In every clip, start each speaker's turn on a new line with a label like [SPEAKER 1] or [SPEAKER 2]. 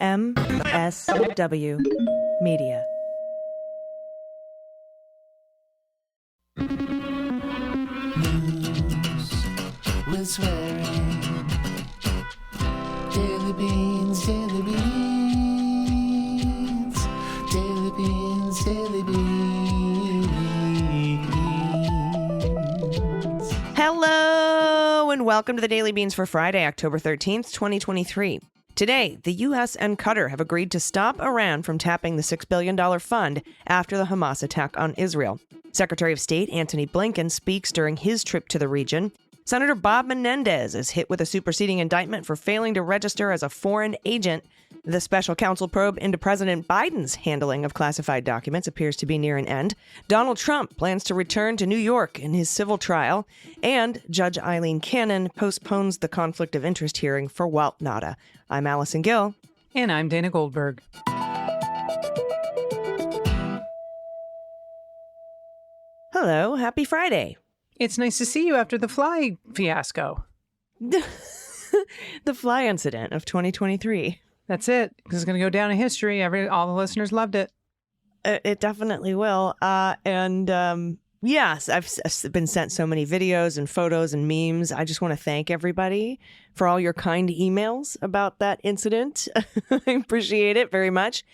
[SPEAKER 1] MSW Media.
[SPEAKER 2] News with swearing. Daily beans, daily beans. Daily beans, daily beans.
[SPEAKER 1] Hello, and welcome to the Daily Beans for Friday, October 13th, 2023. Today, the US and Qatar have agreed to stop Iran from tapping the $6 billion fund after the Hamas attack on Israel. Secretary of State Anthony Blinken speaks during his trip to the region. Senator Bob Menendez is hit with a superseding indictment for failing to register as a foreign agent. The special counsel probe into President Biden's handling of classified documents appears to be near an end. Donald Trump plans to return to New York in his civil trial. And Judge Aileen Cannon postpones the conflict of interest hearing for Walt Nauta. I'm Allison Gill.
[SPEAKER 3] And I'm Dana Goldberg.
[SPEAKER 1] Hello, happy Friday.
[SPEAKER 3] It's nice to see you after the fly fiasco.
[SPEAKER 1] The fly incident of 2023.
[SPEAKER 3] That's it. It's going to go down in history. All the listeners loved it.
[SPEAKER 1] It definitely will. Yes, I've been sent so many videos and photos and memes. I just want to thank everybody for all your kind emails about that incident. I appreciate it very much.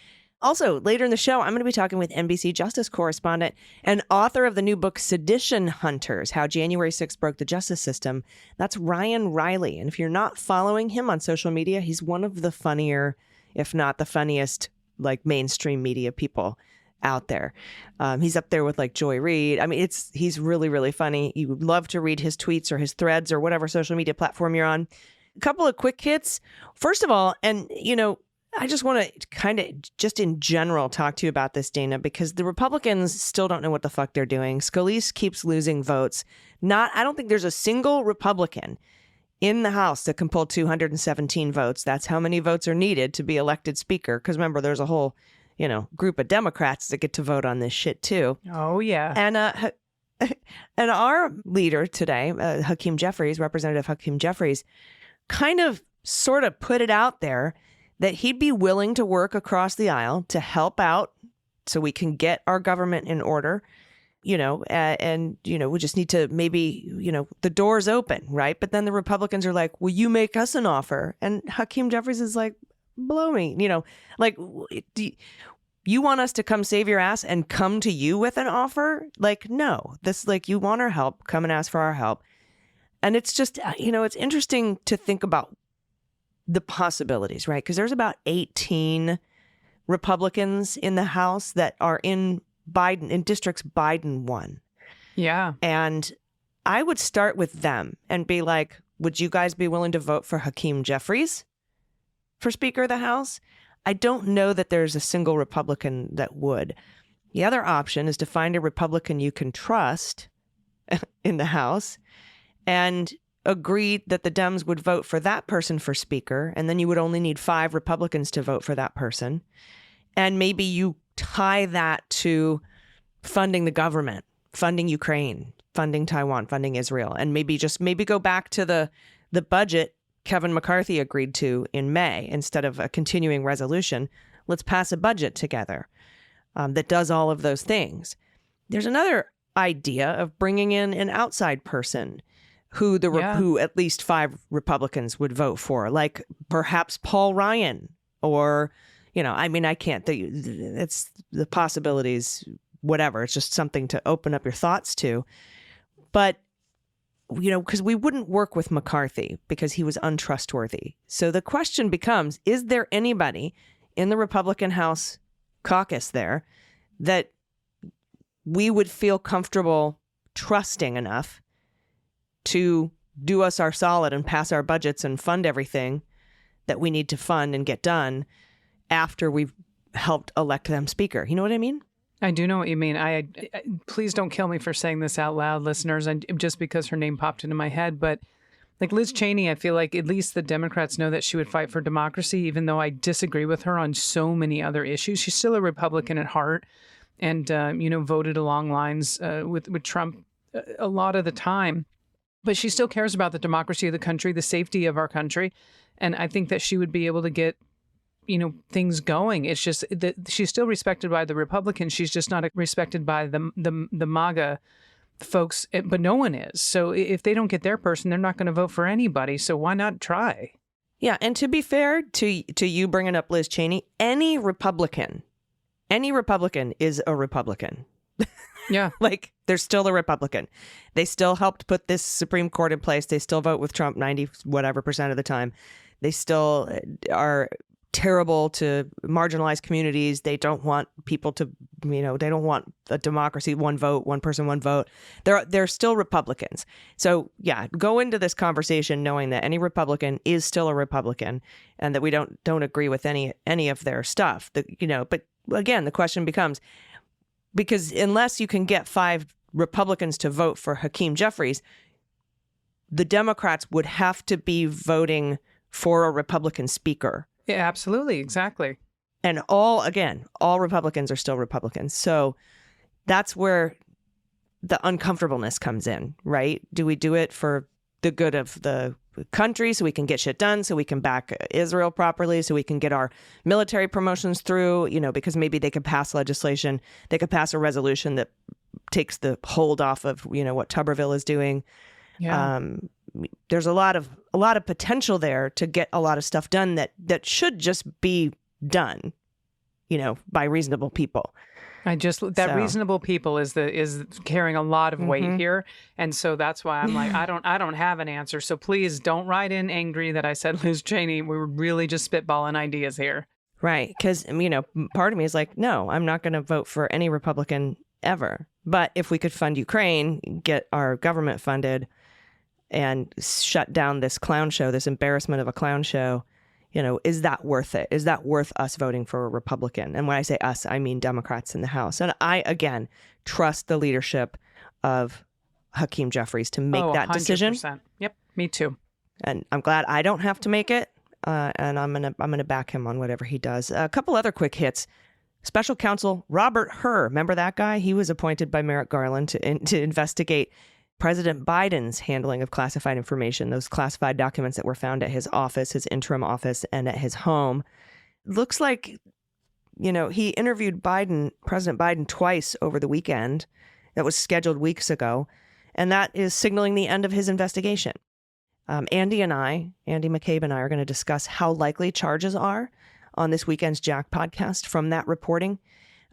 [SPEAKER 1] Also, later in the show, I'm going to be talking with NBC Justice correspondent and author of the new book, Sedition Hunters, How January 6th Broke the Justice System. That's Reilly. And if you're not following him on social media, he's one of the funnier, if not the funniest, mainstream media people out there. He's up there with Joy Reid. I mean, he's really, really funny. You would love to read his tweets or his threads or whatever social media platform you're on. A couple of quick hits. First of all, I just want to kind of just in general talk to you about this, Dana, because the Republicans still don't know what the fuck they're doing. Scalise keeps losing votes. I don't think there's a single Republican in the House that can pull 217 votes. That's how many votes are needed to be elected speaker. Because remember, there's a whole, group of Democrats that get to vote on this shit too.
[SPEAKER 3] Oh, yeah.
[SPEAKER 1] And our leader today, Representative Hakeem Jeffries, kind of sort of put it out there that he'd be willing to work across the aisle to help out so we can get our government in order, we just need to maybe, the door's open, right? But then the Republicans are like, will you make us an offer? And Hakeem Jeffries is like, blow me, do you want us to come save your ass and come to you with an offer? No, you want our help, come and ask for our help. And it's just, it's interesting to think about the possibilities, right? Because there's about 18 Republicans in the House that are in districts Biden won.
[SPEAKER 3] Yeah.
[SPEAKER 1] And I would start with them and be like, would you guys be willing to vote for Hakeem Jeffries for Speaker of the House? I don't know that there's a single Republican that would. The other option is to find a Republican you can trust in the House and agreed that the Dems would vote for that person for speaker, and then you would only need 5 Republicans to vote for that person. And maybe you tie that to funding the government, funding Ukraine, funding Taiwan, funding Israel, and maybe go back to the budget Kevin McCarthy agreed to in May instead of a continuing resolution. Let's pass a budget together that does all of those things. There's another idea of bringing in an outside person who at least 5 Republicans would vote for, like perhaps Paul Ryan or, I can't, it's the possibilities, whatever. It's just something to open up your thoughts to. But, because we wouldn't work with McCarthy because he was untrustworthy. So the question becomes, is there anybody in the Republican House caucus there that we would feel comfortable trusting enough to do us our solid and pass our budgets and fund everything that we need to fund and get done after we've helped elect them speaker? You know what I mean?
[SPEAKER 3] I do know what you mean. I please don't kill me for saying this out loud, listeners, and just because her name popped into my head. But Liz Cheney, I feel like at least the Democrats know that she would fight for democracy, even though I disagree with her on so many other issues. She's still a Republican at heart and, voted along lines with Trump a lot of the time. But she still cares about the democracy of the country, the safety of our country. And I think that she would be able to get things going. It's just that she's still respected by the Republicans. She's just not respected by the MAGA folks, but no one is. So if they don't get their person, they're not going to vote for anybody. So why not try?
[SPEAKER 1] Yeah, and to be fair to you bringing up Liz Cheney, any Republican is a Republican.
[SPEAKER 3] Yeah.
[SPEAKER 1] Like, they're still a Republican. They still helped put this Supreme Court in place. They still vote with Trump 90 whatever percent of the time. They still are terrible to marginalized communities. They don't want people to, they don't want a democracy, one vote, one person, one vote. They're still Republicans. So yeah, go into this conversation knowing that any Republican is still a Republican and that we don't agree with any of their stuff. But again, the question becomes, because unless you can get 5 Republicans to vote for Hakeem Jeffries, the Democrats would have to be voting for a Republican speaker.
[SPEAKER 3] Yeah, absolutely. Exactly.
[SPEAKER 1] And all Republicans are still Republicans. So that's where the uncomfortableness comes in, right? Do we do it for the good of the country so we can get shit done, so we can back Israel properly, so we can get our military promotions through, because maybe they could pass legislation, they could pass a resolution that takes the hold off of, what Tuberville is doing.
[SPEAKER 3] Yeah.
[SPEAKER 1] There's a lot of potential there to get a lot of stuff done that should just be done, by reasonable people.
[SPEAKER 3] Reasonable people is carrying a lot of weight here, and so that's why I'm like, I don't have an answer. So please don't write in angry that I said Liz Cheney. We were really just spitballing ideas here,
[SPEAKER 1] right? Because part of me is like, no, I'm not going to vote for any Republican ever. But if we could fund Ukraine, get our government funded, and shut down this clown show, this embarrassment of a clown show, is that worth it? Is that worth us voting for a Republican? And when I say us, I mean Democrats in the House. And I, again, trust the leadership of Hakeem Jeffries to make that
[SPEAKER 3] 100%.
[SPEAKER 1] decision.
[SPEAKER 3] Yep, me too.
[SPEAKER 1] And I'm glad I don't have to make it. And I'm gonna back him on whatever he does. A couple other quick hits. Special counsel Robert Hur, remember that guy? He was appointed by Merrick Garland to investigate President Biden's handling of classified information, those classified documents that were found at his office, his interim office, and at his home. Looks like, he interviewed President Biden twice over the weekend. That was scheduled weeks ago. And that is signaling the end of his investigation. Andy McCabe and I are going to discuss how likely charges are on this weekend's Jack podcast from that reporting.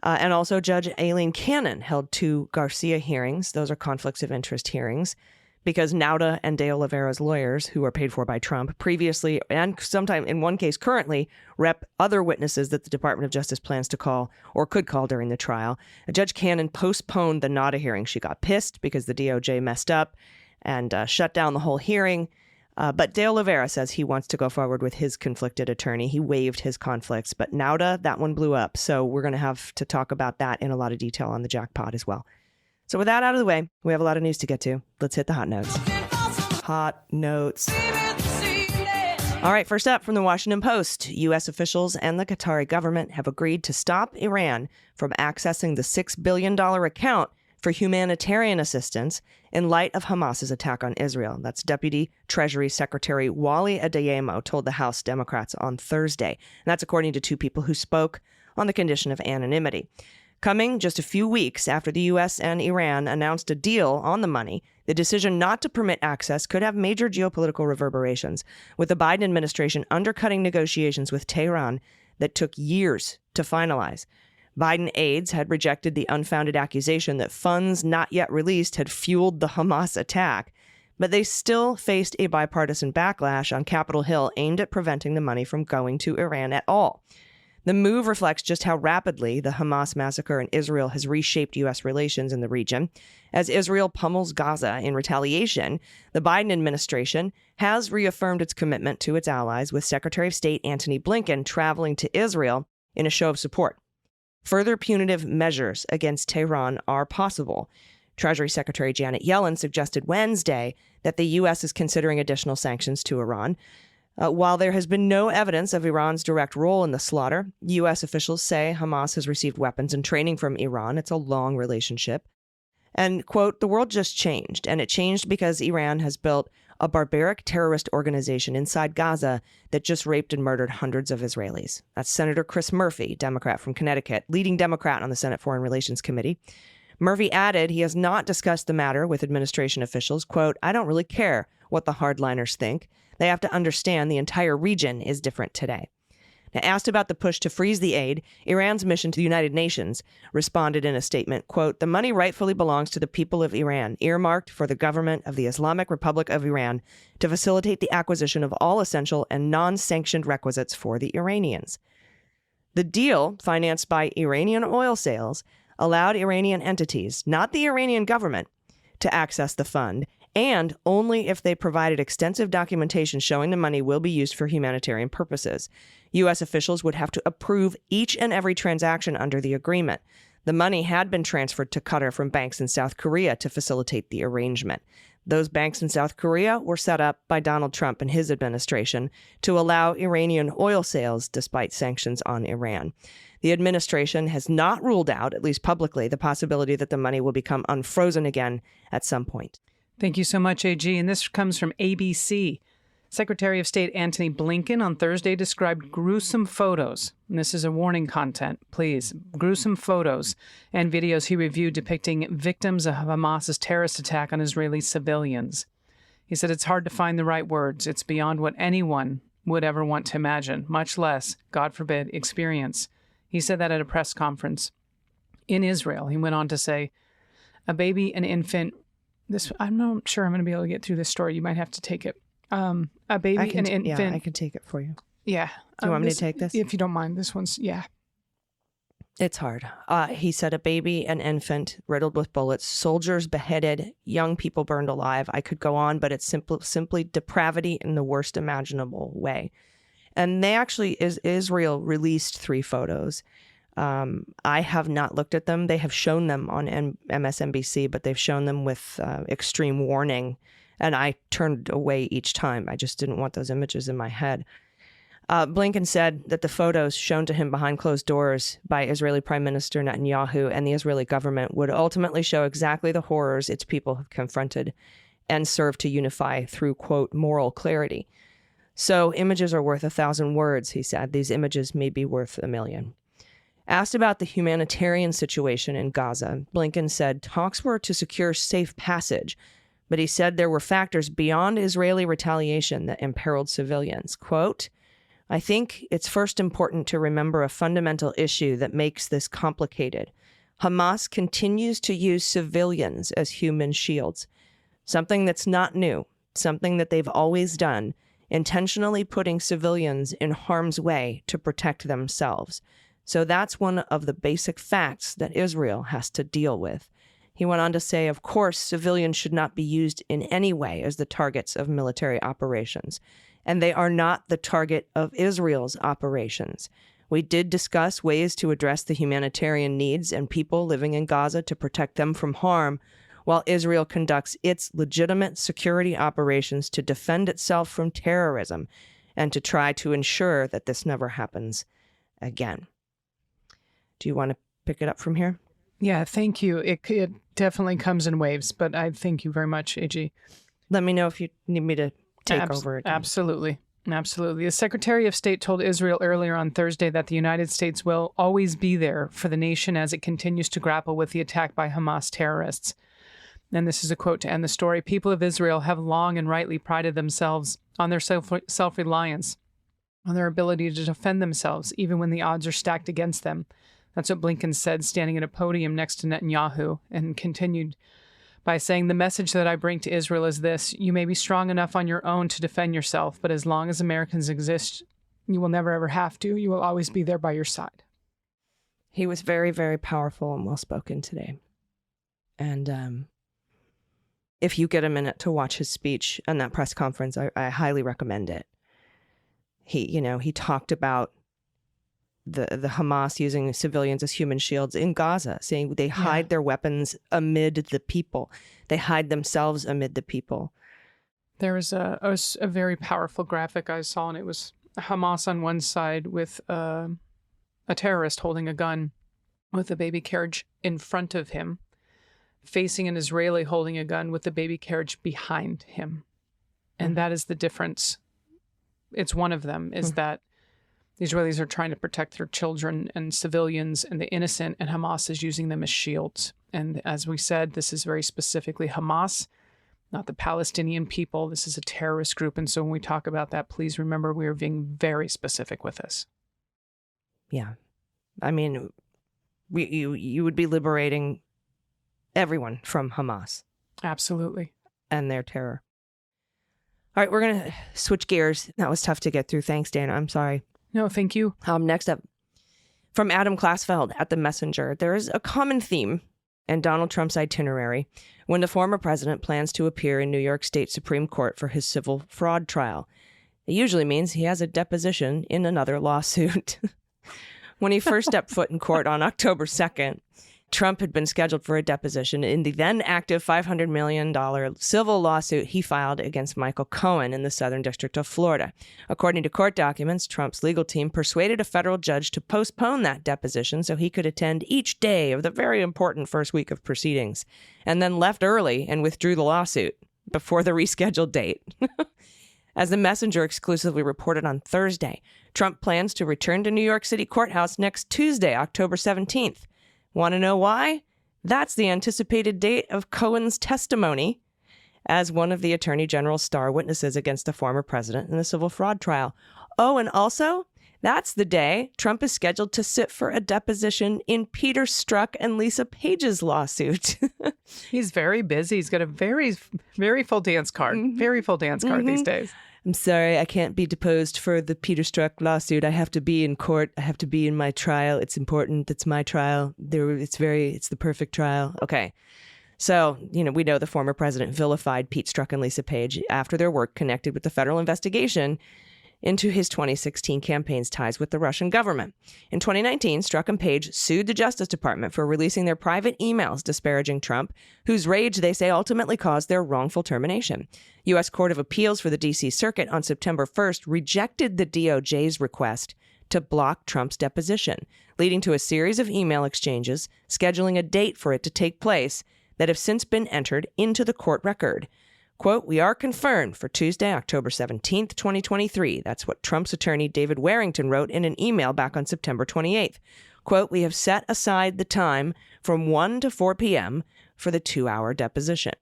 [SPEAKER 1] And also Judge Aileen Cannon held 2 Garcia hearings. Those are conflicts of interest hearings because Nauta and De Oliveira's lawyers, who are paid for by Trump, previously and sometime in one case currently rep other witnesses that the Department of Justice plans to call or could call during the trial. Judge Cannon postponed the Nauta hearing. She got pissed because the DOJ messed up and shut down the whole hearing. But De Oliveira says he wants to go forward with his conflicted attorney. He waived his conflicts, but Nauta, that one blew up. So we're going to have to talk about that in a lot of detail on the Jackpot as well. So with that out of the way, we have a lot of news to get to. Let's hit the hot notes. Hot notes. All right, first up from the Washington Post, U.S. officials and the Qatari government have agreed to stop Iran from accessing the $6 billion account for humanitarian assistance in light of Hamas's attack on Israel. That's Deputy Treasury Secretary Wally Adeyemo told the House Democrats on Thursday. And that's according to 2 people who spoke on the condition of anonymity. Coming just a few weeks after the U.S. and Iran announced a deal on the money, the decision not to permit access could have major geopolitical reverberations, with the Biden administration undercutting negotiations with Tehran that took years to finalize. Biden aides had rejected the unfounded accusation that funds not yet released had fueled the Hamas attack, but they still faced a bipartisan backlash on Capitol Hill aimed at preventing the money from going to Iran at all. The move reflects just how rapidly the Hamas massacre in Israel has reshaped U.S. relations in the region. As Israel pummels Gaza in retaliation, the Biden administration has reaffirmed its commitment to its allies, with Secretary of State Anthony Blinken traveling to Israel in a show of support. Further punitive measures against Tehran are possible. Treasury Secretary Janet Yellen suggested Wednesday that the U.S. is considering additional sanctions to Iran. While there has been no evidence of Iran's direct role in the slaughter, U.S. officials say Hamas has received weapons and training from Iran. It's a long relationship. And, quote, the world just changed, and it changed because Iran has built a barbaric terrorist organization inside Gaza that just raped and murdered hundreds of Israelis. That's Senator Chris Murphy, Democrat from Connecticut, leading Democrat on the Senate Foreign Relations Committee. Murphy added he has not discussed the matter with administration officials. Quote, I don't really care what the hardliners think. They have to understand the entire region is different today. Now, asked about the push to freeze the aid, Iran's mission to the United Nations responded in a statement, quote, the money rightfully belongs to the people of Iran, earmarked for the government of the Islamic Republic of Iran to facilitate the acquisition of all essential and non-sanctioned requisites for the Iranians. The deal, financed by Iranian oil sales, allowed Iranian entities, not the Iranian government, to access the fund, and only if they provided extensive documentation showing the money will be used for humanitarian purposes. U.S. officials would have to approve each and every transaction under the agreement. The money had been transferred to Qatar from banks in South Korea to facilitate the arrangement. Those banks in South Korea were set up by Donald Trump and his administration to allow Iranian oil sales despite sanctions on Iran. The administration has not ruled out, at least publicly, the possibility that the money will become unfrozen again at some point.
[SPEAKER 3] Thank you so much, AG. And this comes from ABC. Secretary of State Anthony Blinken on Thursday described gruesome photos, and this is a warning content, please, gruesome photos and videos he reviewed depicting victims of Hamas's terrorist attack on Israeli civilians. He said it's hard to find the right words. It's beyond what anyone would ever want to imagine, much less, God forbid, experience. He said that at a press conference in Israel. He went on to say, a baby, an infant, I'm not sure I'm going to be able to get through this story. You might have to take it. A baby, an infant.
[SPEAKER 1] Yeah, I can take it for you.
[SPEAKER 3] Yeah.
[SPEAKER 1] Do you want me to take this?
[SPEAKER 3] If you don't mind, this one's, yeah.
[SPEAKER 1] It's hard. He said a baby, an infant, riddled with bullets, soldiers beheaded, young people burned alive. I could go on, but it's simply depravity in the worst imaginable way. And they actually, Israel released 3 photos. I have not looked at them. They have shown them on MSNBC, but they've shown them with extreme warning. And I turned away each time. I just didn't want those images in my head. Blinken said that the photos shown to him behind closed doors by Israeli Prime Minister Netanyahu and the Israeli government would ultimately show exactly the horrors its people have confronted and serve to unify through, quote, moral clarity. So images are worth 1,000 words, he said. These images may be worth 1,000,000. Asked about the humanitarian situation in Gaza, Blinken said talks were to secure safe passage, but he said there were factors beyond Israeli retaliation that imperiled civilians. Quote, I think it's first important to remember a fundamental issue that makes this complicated. Hamas continues to use civilians as human shields, something that's not new, something that they've always done, intentionally putting civilians in harm's way to protect themselves. So that's one of the basic facts that Israel has to deal with. He went on to say, of course, civilians should not be used in any way as the targets of military operations, and they are not the target of Israel's operations. We did discuss ways to address the humanitarian needs and people living in Gaza to protect them from harm, while Israel conducts its legitimate security operations to defend itself from terrorism and to try to ensure that this never happens again. Do you want to pick it up from here?
[SPEAKER 3] Yeah, thank you. It definitely comes in waves, but I thank you very much, AG.
[SPEAKER 1] Let me know if you need me to take over again.
[SPEAKER 3] Absolutely. Absolutely. The Secretary of State told Israel earlier on Thursday that the United States will always be there for the nation as it continues to grapple with the attack by Hamas terrorists. And this is a quote to end the story. People of Israel have long and rightly prided themselves on their self-reliance, on their ability to defend themselves, even when the odds are stacked against them. That's what Blinken said standing at a podium next to Netanyahu, and continued by saying, the message that I bring to Israel is this: you may be strong enough on your own to defend yourself, but as long as Americans exist, you will never ever have to. You will always be there by your side.
[SPEAKER 1] He was very, very powerful and well-spoken today. And if you get a minute to watch his speech and that press conference, I highly recommend it. He talked about the Hamas using civilians as human shields in Gaza, saying they hide their weapons amid the people. They hide themselves amid the people.
[SPEAKER 3] There was a very powerful graphic I saw, and it was Hamas on one side with a terrorist holding a gun with a baby carriage in front of him, facing an Israeli holding a gun with the baby carriage behind him. And that is the difference. It's one of them, is that the Israelis are trying to protect their children and civilians and the innocent, and Hamas is using them as shields. And as we said, this is very specifically Hamas, not the Palestinian people. This is a terrorist group. And so when we talk about that, please remember we are being very specific with this.
[SPEAKER 1] Yeah. I mean, you would be liberating everyone from Hamas.
[SPEAKER 3] Absolutely.
[SPEAKER 1] And their terror. All right, we're going to switch gears. That was tough to get through. Thanks, Dana. I'm sorry.
[SPEAKER 3] No, thank you.
[SPEAKER 1] Next up, from Adam Klasfeld at The Messenger, there is a common theme in Donald Trump's itinerary when the former president plans to appear in New York State Supreme Court for his civil fraud trial. It usually means he has a deposition in another lawsuit. When he first stepped foot in court on October 2nd, Trump had been scheduled for a deposition in the then active $500 million civil lawsuit he filed against Michael Cohen in the Southern District of Florida. According to court documents, Trump's legal team persuaded a federal judge to postpone that deposition so he could attend each day of the very important first week of proceedings, and then left early and withdrew the lawsuit before the rescheduled date. As the Messenger exclusively reported on Thursday, Trump plans to return to New York City Courthouse next Tuesday, October 17th. Want to know why? That's the anticipated date of Cohen's testimony as one of the Attorney General's star witnesses against the former president in the civil fraud trial. Oh, and also, that's the day Trump is scheduled to sit for a deposition in Peter Strzok and Lisa Page's lawsuit.
[SPEAKER 3] He's very busy. He's got a very, very full dance card. Very full dance card these days.
[SPEAKER 1] I'm sorry, I can't be deposed for the Peter Strzok lawsuit. I have to be in court. I have to be in my trial. It's important. It's my trial. It's the perfect trial. Okay. So, we know the former president vilified Pete Strzok and Lisa Page after their work connected with the federal investigation into his 2016 campaign's ties with the Russian government. In 2019, Strzok and Page sued the Justice Department for releasing their private emails disparaging Trump, whose rage, they say, ultimately caused their wrongful termination. U.S. Court of Appeals for the D.C. Circuit on September 1st rejected the DOJ's request to block Trump's deposition, leading to a series of email exchanges, scheduling a date for it to take place that have since been entered into the court record. Quote, "We are confirmed for Tuesday, October 17th, 2023. That's what Trump's attorney David Warrington wrote in an email back on September 28th. Quote, "We have set aside the time from 1 to 4 p.m. for the 2-hour deposition."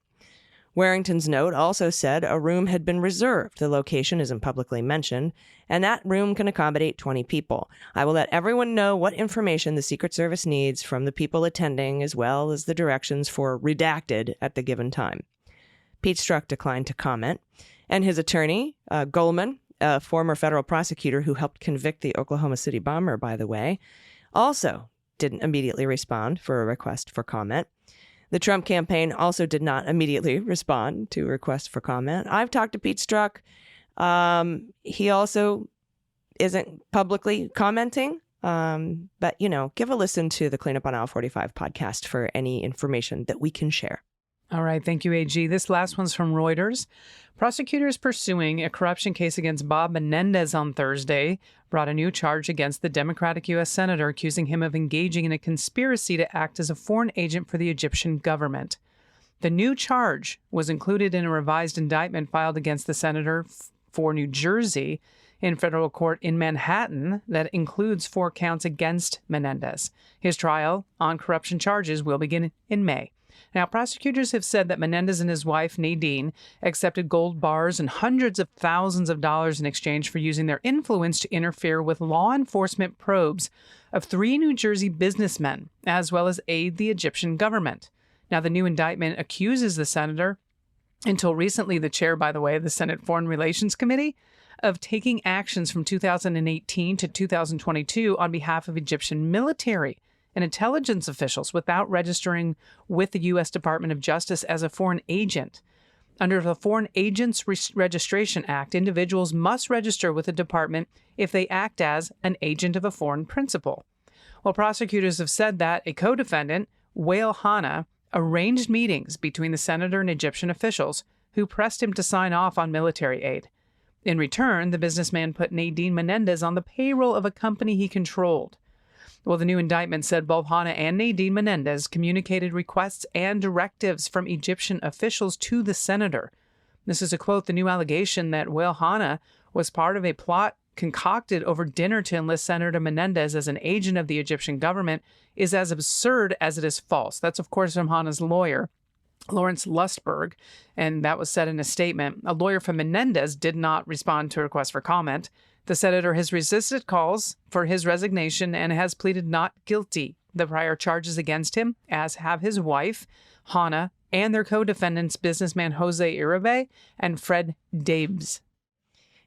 [SPEAKER 1] Warrington's note also said a room had been reserved. The location isn't publicly mentioned, and that room can accommodate 20 people. I will let everyone know what information the Secret Service needs from the people attending, as well as the directions for redacted at the given time. Pete Strzok declined to comment, and his attorney, Goldman, a former federal prosecutor who helped convict the Oklahoma City bomber, by the way, also didn't immediately respond for a request for comment. The Trump campaign also did not immediately respond to a request for comment. I've talked to Pete Strzok. He also isn't publicly commenting, but, give a listen to the Cleanup on Aisle 45 podcast for any information that we can share.
[SPEAKER 3] All right. Thank you, AG. This last one's from Reuters. Prosecutors pursuing a corruption case against Bob Menendez on Thursday brought a new charge against the Democratic U.S. Senator, accusing him of engaging in a conspiracy to act as a foreign agent for the Egyptian government. The new charge was included in a revised indictment filed against the senator for New Jersey in federal court in Manhattan that includes 4 counts against Menendez. His trial on corruption charges will begin in May. Now, prosecutors have said that Menendez and his wife, Nadine, accepted gold bars and hundreds of thousands of dollars in exchange for using their influence to interfere with law enforcement probes of 3 New Jersey businessmen, as well as aid the Egyptian government. Now, the new indictment accuses the senator, until recently the chair, by the way, of the Senate Foreign Relations Committee, of taking actions from 2018 to 2022 on behalf of Egyptian military and intelligence officials without registering with the U.S. Department of Justice as a foreign agent. Under the Foreign Agents Registration Act, individuals must register with the department if they act as an agent of a foreign principal. Well, prosecutors have said that a co-defendant, Wael Hana, arranged meetings between the senator and Egyptian officials who pressed him to sign off on military aid. In return, the businessman put Nadine Menendez on the payroll of a company he controlled. Well, the new indictment said both Hana and Nadine Menendez communicated requests and directives from Egyptian officials to the senator. This is a quote, "The new allegation that Walt Nauta was part of a plot concocted over dinner to enlist Senator Menendez as an agent of the Egyptian government is as absurd as it is false." That's, of course, from Hana's lawyer, Lawrence Lustberg, and that was said in a statement. A lawyer for Menendez did not respond to a request for comment. The senator has resisted calls for his resignation and has pleaded not guilty. The prior charges against him, as have his wife, Hana, and their co-defendants, businessman Jose Iribe and Fred Dabes.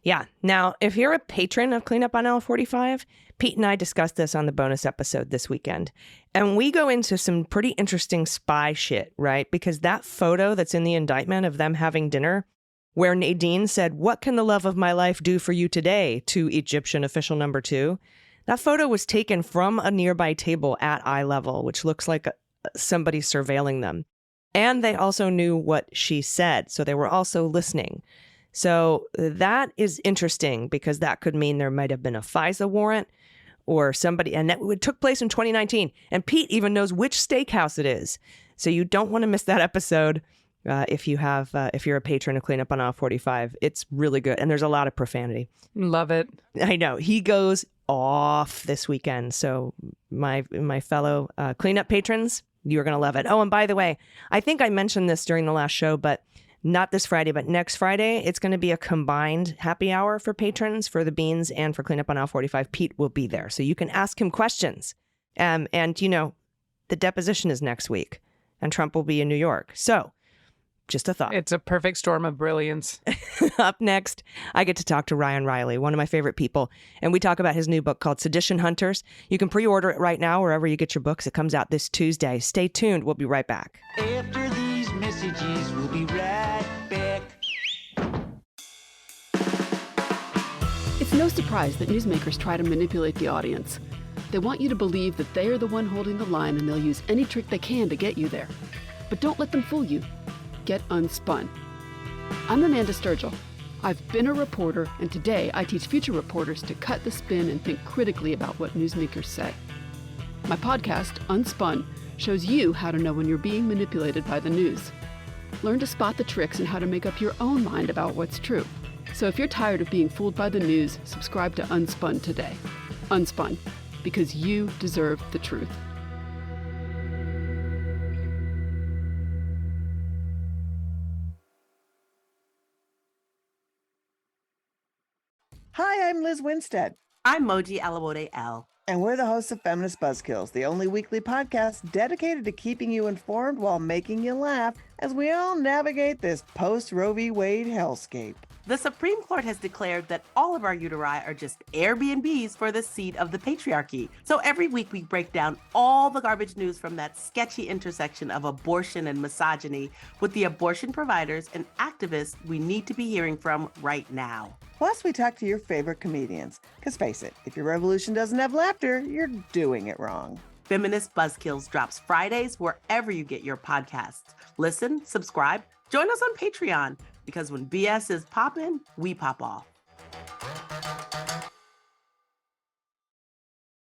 [SPEAKER 1] Yeah. Now, if you're a patron of Cleanup on Aisle 45, Pete and I discussed this on the bonus episode this weekend. And we go into some pretty interesting spy shit, right? Because that photo that's in the indictment of them having dinner, where Nadine said, "What can the love of my life do for you today?" to Egyptian official number 2, that photo was taken from a nearby table at eye level, which looks like somebody surveilling them. And they also knew what she said, so they were also listening. So that is interesting because that could mean there might have been a FISA warrant or somebody, and that took place in 2019. And Pete even knows which steakhouse it is. So you don't want to miss that episode if you're a patron of Cleanup on Aisle 45. It's really good, and there's a lot of profanity.
[SPEAKER 3] Love it.
[SPEAKER 1] I know. He goes off this weekend. So my fellow cleanup patrons, you're going to love it. Oh, and by the way, I think I mentioned this during the last show, but not this Friday, but next Friday, it's going to be a combined happy hour for patrons, for the Beans and for Cleanup on Aisle 45. Pete will be there, so you can ask him questions. And, you know, the deposition is next week, and Trump will be in New York. So just a thought.
[SPEAKER 3] It's a perfect storm of brilliance.
[SPEAKER 1] Up next, I get to talk to Ryan Reilly, one of my favorite people, and we talk about his new book called Sedition Hunters. You can pre-order it right now wherever you get your books. It comes out this Tuesday. Stay tuned. We'll be right back.
[SPEAKER 2] After these messages, we'll be right back.
[SPEAKER 4] It's no surprise that newsmakers try to manipulate the audience. They want you to believe that they are the one holding the line and they'll use any trick they can to get you there. But don't let them fool you. Get unspun. I'm Amanda Sturgill. I've been a reporter, and today I teach future reporters to cut the spin and think critically about what newsmakers say. My podcast, Unspun, shows you how to know when you're being manipulated by the news. Learn to spot the tricks and how to make up your own mind about what's true. So if you're tired of being fooled by the news, subscribe to Unspun today. Unspun, because you deserve the truth.
[SPEAKER 5] Hi, I'm Liz Winstead,
[SPEAKER 6] I'm Moji Alawode L.
[SPEAKER 5] and we're the hosts of Feminist Buzzkills, the only weekly podcast dedicated to keeping you informed while making you laugh as we all navigate this post-Roe v. Wade hellscape.
[SPEAKER 6] The Supreme Court has declared that all of our uteri are just Airbnbs for the seat of the patriarchy. So every week we break down all the garbage news from that sketchy intersection of abortion and misogyny with the abortion providers and activists we need to be hearing from right now.
[SPEAKER 5] Plus, we talk to your favorite comedians. Because face it, if your revolution doesn't have laughter, you're doing it wrong.
[SPEAKER 6] Feminist Buzzkills drops Fridays wherever you get your podcasts. Listen, subscribe, join us on Patreon, because when BS is poppin', we pop off.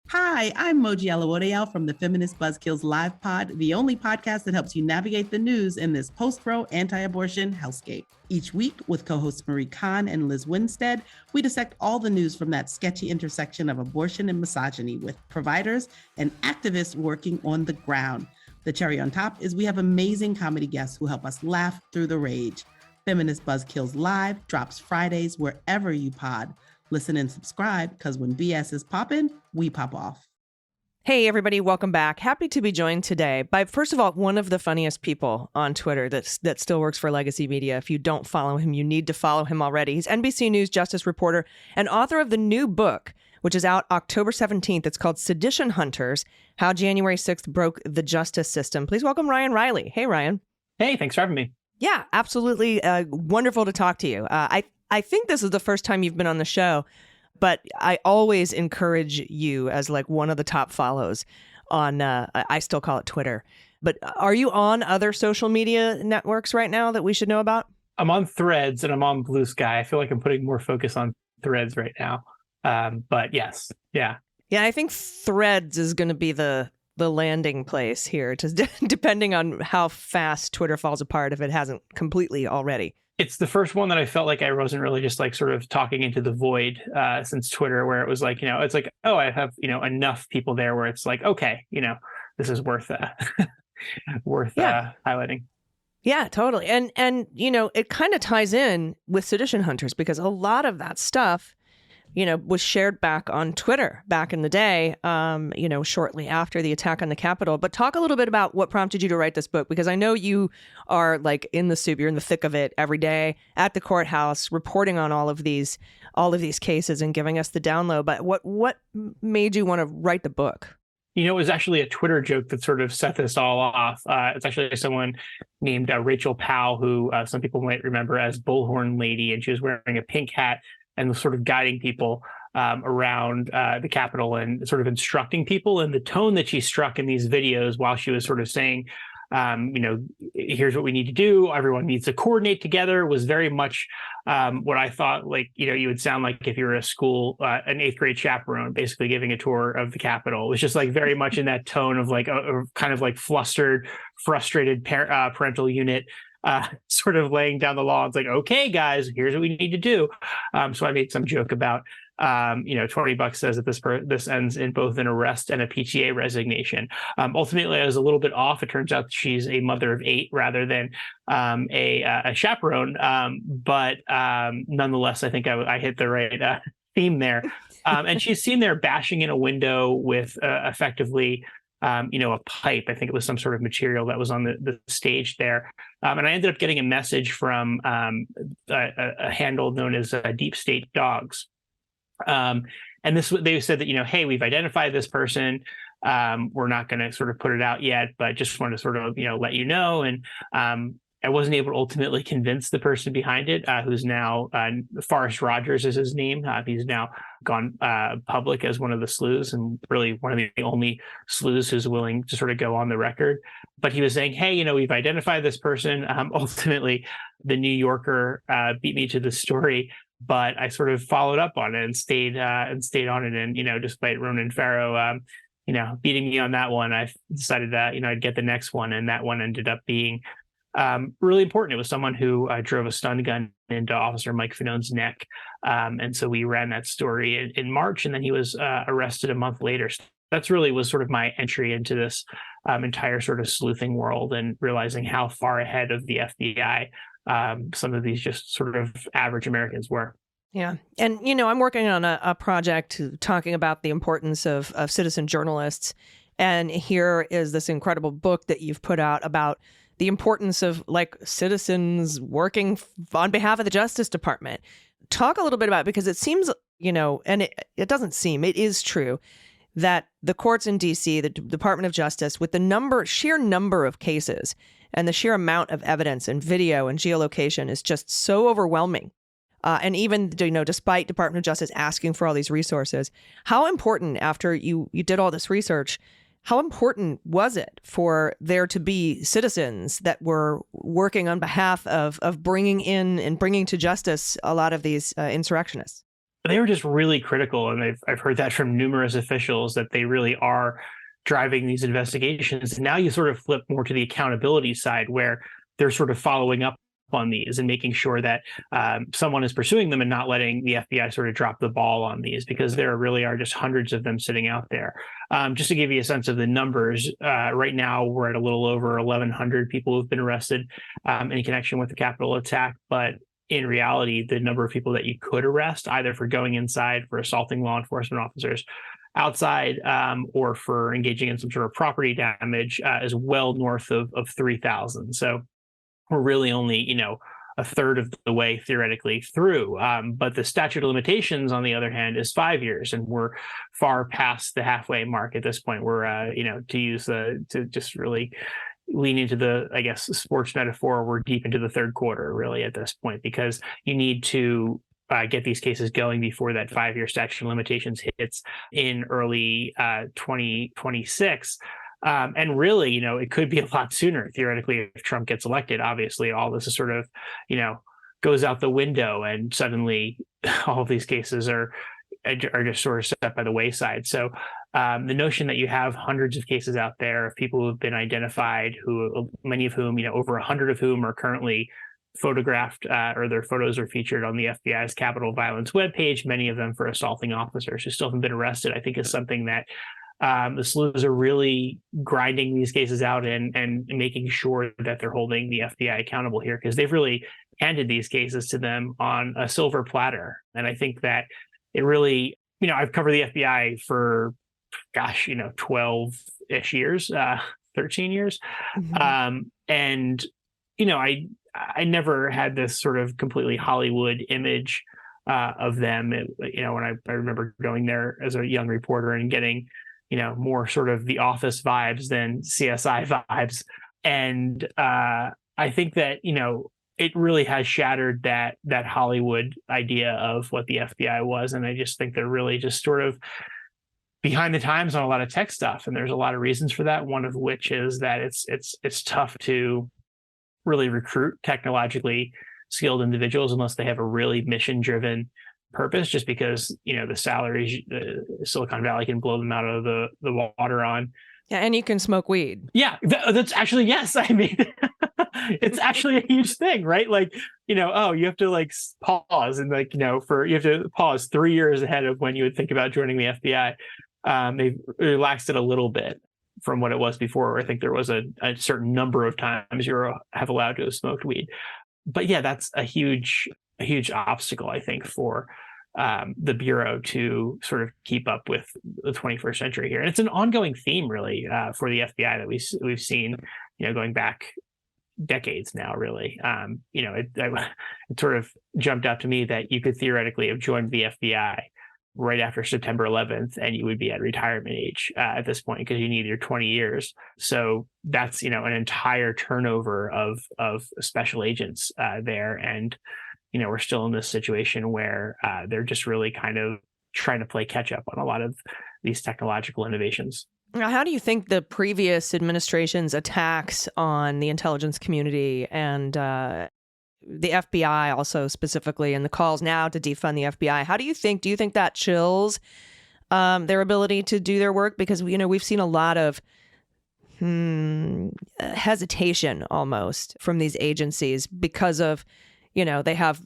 [SPEAKER 6] Hi, I'm Moji Alawode from the Feminist Buzzkills Live Pod, the only podcast that helps you navigate the news in this post-Roe anti-abortion hellscape. Each week, with co-hosts Marie Kahn and Liz Winstead, we dissect all the news from that sketchy intersection of abortion and misogyny with providers and activists working on the ground. The cherry on top is we have amazing comedy guests who help us laugh through the rage. Feminist Buzzkills Live drops Fridays wherever you pod. Listen and subscribe, because when BS is poppin', we pop off.
[SPEAKER 1] Hey, everybody. Welcome back. Happy to be joined today by, first of all, one of the funniest people on Twitter that still works for Legacy Media. If you don't follow him, you need to follow him already. He's NBC News justice reporter and author of the new book, which is out October 17th. It's called Sedition Hunters, How January 6th Broke the Justice System. Please welcome Ryan Reilly. Hey, Ryan.
[SPEAKER 7] Hey, thanks for having me.
[SPEAKER 1] Yeah, absolutely. Wonderful to talk to you. I think this is the first time you've been on the show, but I always encourage you as like one of the top follows on, I still call it Twitter. But are you on other social media networks right now that we should know about?
[SPEAKER 7] I'm on Threads and I'm on Blue Sky. I feel like I'm putting more focus on Threads right now. But yes, yeah.
[SPEAKER 1] Yeah, I think Threads is going to be the landing place here, just depending on how fast Twitter falls apart, if it hasn't completely already.
[SPEAKER 7] It's the first one that I felt like I wasn't really just like sort of talking into the void since Twitter, where it was like, it's like, oh, I have, enough people there where it's like, okay, this is worth highlighting.
[SPEAKER 1] Yeah, totally. And it kind of ties in with sedition hunters, because a lot of that stuff, was shared back on Twitter back in the day, shortly after the attack on the Capitol. But talk a little bit about what prompted you to write this book, because I know you are like in the soup, you're in the thick of it every day at the courthouse, reporting on all of these cases and giving us the download. But what made you want to write the book?
[SPEAKER 7] It was actually a Twitter joke that sort of set this all off. It's actually someone named Rachel Powell, who some people might remember as Bullhorn Lady, and she was wearing a pink hat and was sort of guiding people around the Capitol and sort of instructing people. And the tone that she struck in these videos while she was sort of saying, here's what we need to do, everyone needs to coordinate together, was very much what I thought, like, you would sound like if you were a school, an 8th grade chaperone, basically giving a tour of the Capitol. It was just like very much in that tone of like a kind of like flustered, frustrated parental unit, sort of laying down the law. It's like, okay, guys, here's what we need to do. So I made some joke about, $20 says that this ends in both an arrest and a PTA resignation. Ultimately, I was a little bit off. It turns out she's a mother of 8 rather than a chaperone. But nonetheless, I think I hit the right theme there. And she's seen there bashing in a window with effectively a pipe. I think it was some sort of material that was on the stage there. And I ended up getting a message from a handle known as Deep State Dogs. And they said that, hey, we've identified this person. We're not going to sort of put it out yet, but just want to sort of, let you know. And I wasn't able to ultimately convince the person behind it, who's now Forrest Rogers is his name. He's now gone public as one of the sleuths, and really one of the only sleuths who's willing to sort of go on the record. But he was saying, hey, we've identified this person. Ultimately, the New Yorker beat me to the story, but I sort of followed up on it and stayed on it. And, despite Ronan Farrow, beating me on that one, I decided that, I'd get the next one. And that one ended up being really important. It was someone who drove a stun gun into Officer Mike Fanone's neck. And so we ran that story in March, and then he was arrested a month later. So that's really was sort of my entry into this entire sort of sleuthing world, and realizing how far ahead of the FBI some of these just sort of average Americans were.
[SPEAKER 1] Yeah. And, I'm working on a project talking about the importance of citizen journalists. And here is this incredible book that you've put out about the importance of like citizens working on behalf of the Justice Department. Talk a little bit about it, because it seems, and it doesn't seem, it is true that the courts in DC, the Department of Justice, with the sheer number of cases and the sheer amount of evidence and video and geolocation is just so overwhelming. And even, despite Department of Justice asking for all these resources, how important, after you did all this research, how important was it for there to be citizens that were working on behalf of bringing in and bringing to justice a lot of these insurrectionists?
[SPEAKER 7] They were just really critical. And I've heard that from numerous officials, that they really are driving these investigations. And now you sort of flip more to the accountability side, where they're sort of following up on these and making sure that someone is pursuing them and not letting the FBI sort of drop the ball on these, because there really are just hundreds of them sitting out there. Just to give you a sense of the numbers, right now we're at a little over 1,100 people who've been arrested in connection with the Capitol attack. But in reality, the number of people that you could arrest, either for going inside, for assaulting law enforcement officers outside, or for engaging in some sort of property damage, is well north of 3,000. So we're really only, a third of the way theoretically through. But the statute of limitations, on the other hand, is 5 years, and we're far past the halfway mark at this point. We're, to just really lean into the, I guess, sports metaphor, we're deep into the third quarter really at this point, because you need to get these cases going before that 5-year statute of limitations hits in early 2026. And really, it could be a lot sooner, theoretically, if Trump gets elected. Obviously, all this is sort of, goes out the window, and suddenly all of these cases are just sort of set by the wayside. So the notion that you have hundreds of cases out there of people who have been identified, who many of whom, over 100 of whom are currently photographed or their photos are featured on the FBI's Capitol Violence webpage, many of them for assaulting officers who still haven't been arrested, I think is something that the sleuths are really grinding these cases out and making sure that they're holding the FBI accountable here, because they've really handed these cases to them on a silver platter. And I think that it really, I've covered the FBI for, 12-ish years, 13 years.
[SPEAKER 1] Mm-hmm.
[SPEAKER 7] And, I never had this sort of completely Hollywood image of them. When I remember going there as a young reporter and getting, more sort of The Office vibes than CSI vibes. And I think that, it really has shattered that Hollywood idea of what the FBI was. And I just think they're really just sort of behind the times on a lot of tech stuff. And there's a lot of reasons for that. One of which is that it's tough to really recruit technologically skilled individuals unless they have a really mission-driven purpose, just because, the salaries, Silicon Valley can blow them out of the water on.
[SPEAKER 1] Yeah, and you can smoke weed.
[SPEAKER 7] Yeah, that's actually, yes. I mean, it's actually a huge thing, right? Like, you have to pause and you have to pause 3 years ahead of when you would think about joining the FBI. They've relaxed it a little bit from what it was before, where I think there was a certain number of times you have allowed to have smoked weed. But yeah, that's a huge obstacle, I think, for the Bureau to sort of keep up with the 21st century here. And it's an ongoing theme, really, for the FBI that we've seen, going back decades now, really. It sort of jumped out to me that you could theoretically have joined the FBI right after September 11th, and you would be at retirement age at this point, because you need your 20 years. So that's, an entire turnover of special agents there. And, we're still in this situation where they're just really kind of trying to play catch up on a lot of these technological innovations.
[SPEAKER 1] Now, how do you think the previous administration's attacks on the intelligence community and the FBI also specifically, and the calls now to defund the FBI, do you think that chills their ability to do their work? Because, we've seen a lot of hesitation almost from these agencies because of, they have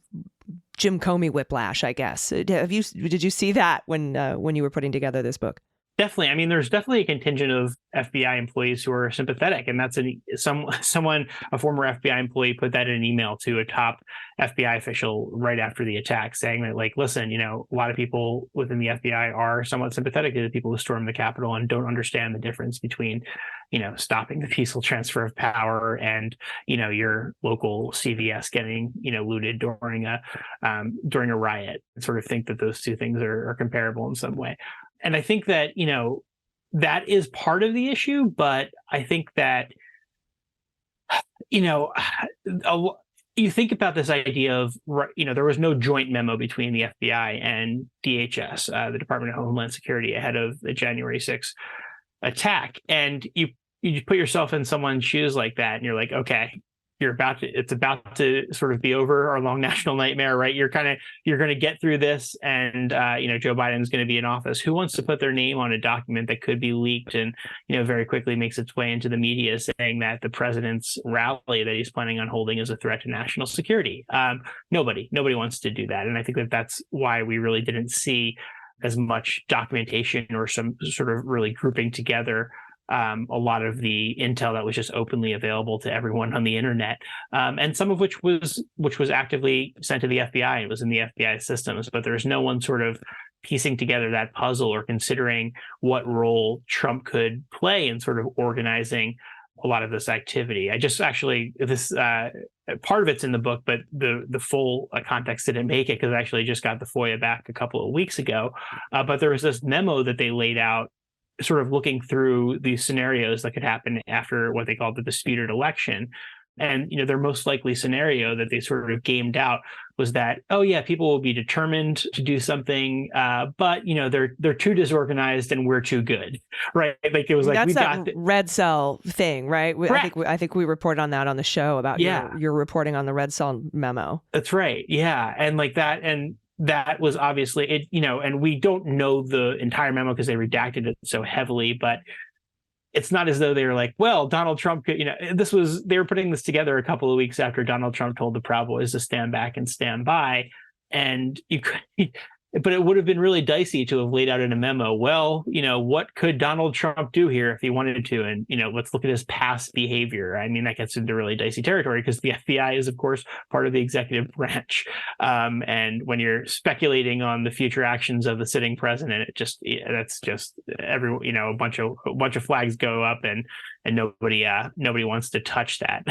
[SPEAKER 1] Jim Comey whiplash, I guess. Did you see that when you were putting together this book?
[SPEAKER 7] Definitely. I mean, there's definitely a contingent of FBI employees who are sympathetic, and that's a former FBI employee put that in an email to a top FBI official right after the attack, saying that, listen, a lot of people within the FBI are somewhat sympathetic to the people who stormed the Capitol and don't understand the difference between, stopping the peaceful transfer of power and, your local CVS getting, looted during a riot, and sort of think that those two things are comparable in some way. And I think that, that is part of the issue, but I think that, you think about this idea of, there was no joint memo between the FBI and DHS, the Department of Homeland Security, ahead of the January 6th attack. And you put yourself in someone's shoes like that, and you're like, okay, it's about to sort of be over, our long national nightmare, right? You're going to get through this, and Joe Biden's going to be in office. Who wants to put their name on a document that could be leaked and very quickly makes its way into the media, saying that the president's rally that he's planning on holding is a threat to national security? Nobody wants to do that, and I think that that's why we really didn't see as much documentation or some sort of really grouping together a lot of the intel that was just openly available to everyone on the internet, and some of which was actively sent to the FBI and was in the FBI systems. But there's no one sort of piecing together that puzzle or considering what role Trump could play in sort of organizing a lot of this activity. I just actually, this part of it's in the book, but the full context didn't make it, because I actually just got the FOIA back a couple of weeks ago. But there was this memo that they laid out, sort of looking through these scenarios that could happen after what they called the disputed election. And, their most likely scenario that they sort of gamed out was that, oh yeah, people will be determined to do something, but, they're too disorganized and we're too good, right? Like it was like,
[SPEAKER 1] that's that red cell thing, right? I think we reported on that on the show about your reporting on the red cell memo.
[SPEAKER 7] That's right. Yeah. And like that, and that was obviously it, and we don't know the entire memo because they redacted it so heavily, but it's not as though they were like, well, Donald Trump could, they were putting this together a couple of weeks after Donald Trump told the Proud Boys to stand back and stand by. And but it would have been really dicey to have laid out in a memo, well, what could Donald Trump do here if he wanted to? And, let's look at his past behavior. I mean, that gets into really dicey territory because the FBI is, of course, part of the executive branch. And when you're speculating on the future actions of the sitting president, that's just a bunch of flags go up and nobody wants to touch that.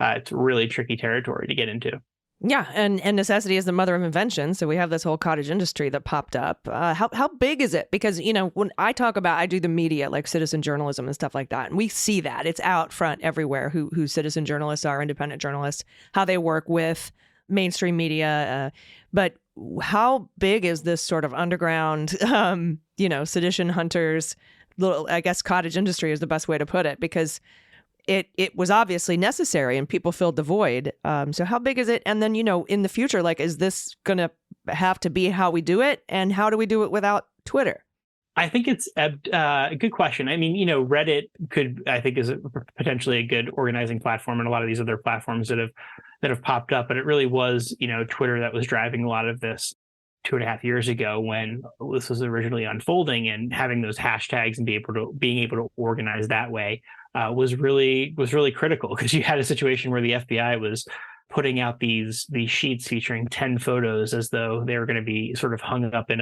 [SPEAKER 7] It's really tricky territory to get into.
[SPEAKER 1] Yeah, and necessity is the mother of invention. So we have this whole cottage industry that popped up. How big is it? Because, when I do the media, like citizen journalism and stuff like that, and we see that. It's out front everywhere who citizen journalists are, independent journalists, how they work with mainstream media. But how big is this sort of underground, sedition hunters, little, I guess cottage industry is the best way to put it, because it was obviously necessary and people filled the void. So how big is it? And then, in the future, is this going to have to be how we do it? And how do we do it without Twitter?
[SPEAKER 7] I think it's a good question. I mean, Reddit is potentially a good organizing platform, and a lot of these other platforms that have popped up. But it really was, Twitter that was driving a lot of this 2.5 years ago when this was originally unfolding, and having those hashtags and being able to organize that way was really critical, because you had a situation where the FBI was putting out these sheets featuring 10 photos as though they were going to be sort of hung up in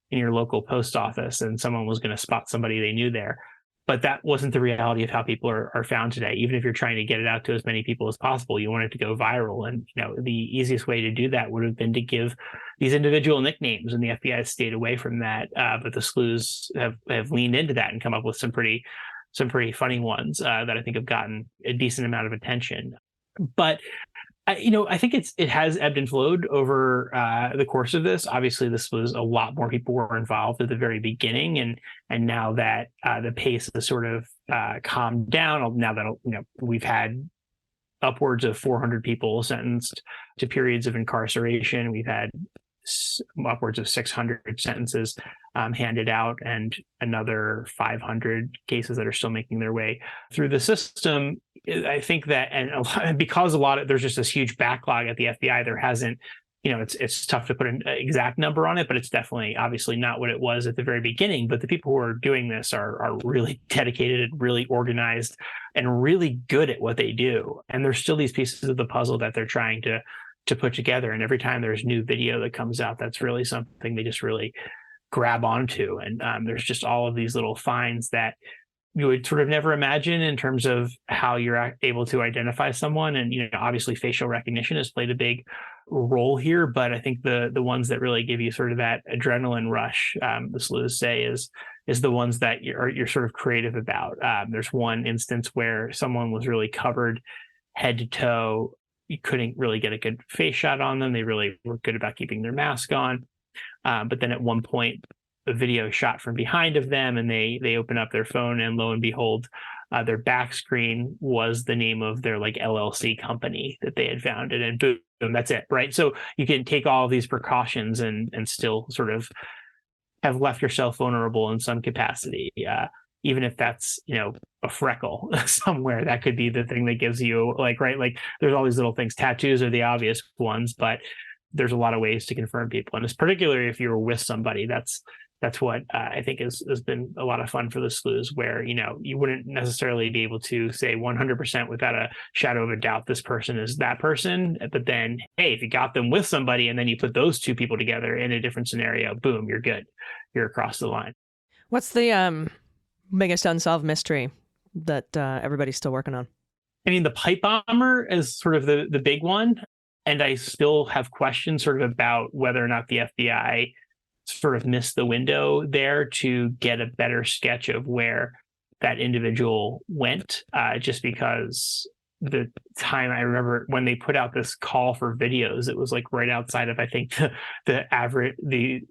[SPEAKER 7] your local post office, and someone was going to spot somebody they knew there. But that wasn't the reality of how people are found today. Even if you're trying to get it out to as many people as possible, you want it to go viral. And the easiest way to do that would have been to give these individual nicknames, and the FBI has stayed away from that. But the sleuths have leaned into that and come up with some pretty funny ones that I think have gotten a decent amount of attention. But I think it has ebbed and flowed over the course of this. Obviously, this was a lot more people were involved at the very beginning, and now that the pace has sort of calmed down, now that we've had upwards of 400 people sentenced to periods of incarceration, we've had upwards of 600 sentences handed out, and another 500 cases that are still making their way through the system. I think that, because there's just this huge backlog at the FBI, there hasn't, it's tough to put an exact number on it, but it's definitely obviously not what it was at the very beginning. But the people who are doing this are really dedicated and really organized and really good at what they do. And there's still these pieces of the puzzle that they're trying to put together. And every time there's new video that comes out, that's really something they just really grab onto. And there's just all of these little finds that you would sort of never imagine in terms of how you're able to identify someone. And, obviously facial recognition has played a big role here, but I think the ones that really give you sort of that adrenaline rush, the sleuths say, is the ones that you're sort of creative about. There's one instance where someone was really covered head to toe. You couldn't really get a good face shot on them. They really were good about keeping their mask on. But then at one point, a video shot from behind of them, and they open up their phone, and lo and behold, their back screen was the name of their LLC company that they had founded, and boom, that's it, right? So you can take all of these precautions and still sort of have left yourself vulnerable in some capacity. Even if that's, a freckle somewhere, that could be the thing that gives you there's all these little things. Tattoos are the obvious ones, but there's a lot of ways to confirm people. And it's particularly if you're with somebody, that's what I think has been a lot of fun for the sleuths, where, you wouldn't necessarily be able to say 100% without a shadow of a doubt, this person is that person. But then, hey, if you got them with somebody and then you put those two people together in a different scenario, boom, you're good. You're across the line.
[SPEAKER 1] What's the biggest unsolved mystery that everybody's still working on?
[SPEAKER 7] I mean, the pipe bomber is sort of the big one. And I still have questions sort of about whether or not the FBI sort of missed the window there to get a better sketch of where that individual went, just because the time I remember when they put out this call for videos, it was right outside of, I think, the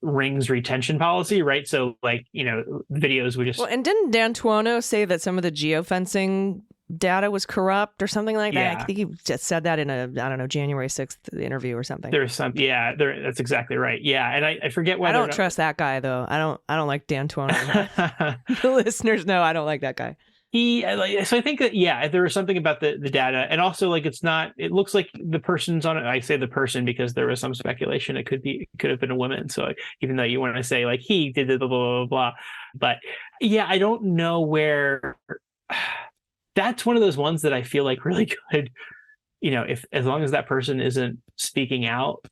[SPEAKER 7] Rings retention policy, right? So videos would just...
[SPEAKER 1] Well, and didn't Dan Tuono say that some of the geofencing data was corrupt or something like that.
[SPEAKER 7] Yeah.
[SPEAKER 1] I think he just said that in a, I don't know, January 6th interview or something.
[SPEAKER 7] There's some, that's exactly right. Yeah. And I forget whether
[SPEAKER 1] I don't trust that guy though. I don't like Dan Tuono. The listeners know I don't like that guy.
[SPEAKER 7] So I think that, there was something about the data, and also like it looks like the person's on it. I say the person because there was some speculation it could have been a woman. So even though you want to say like he did the blah, blah, blah, blah, but I don't know where. That's one of those ones that I feel like really could, if as long as that person isn't speaking out,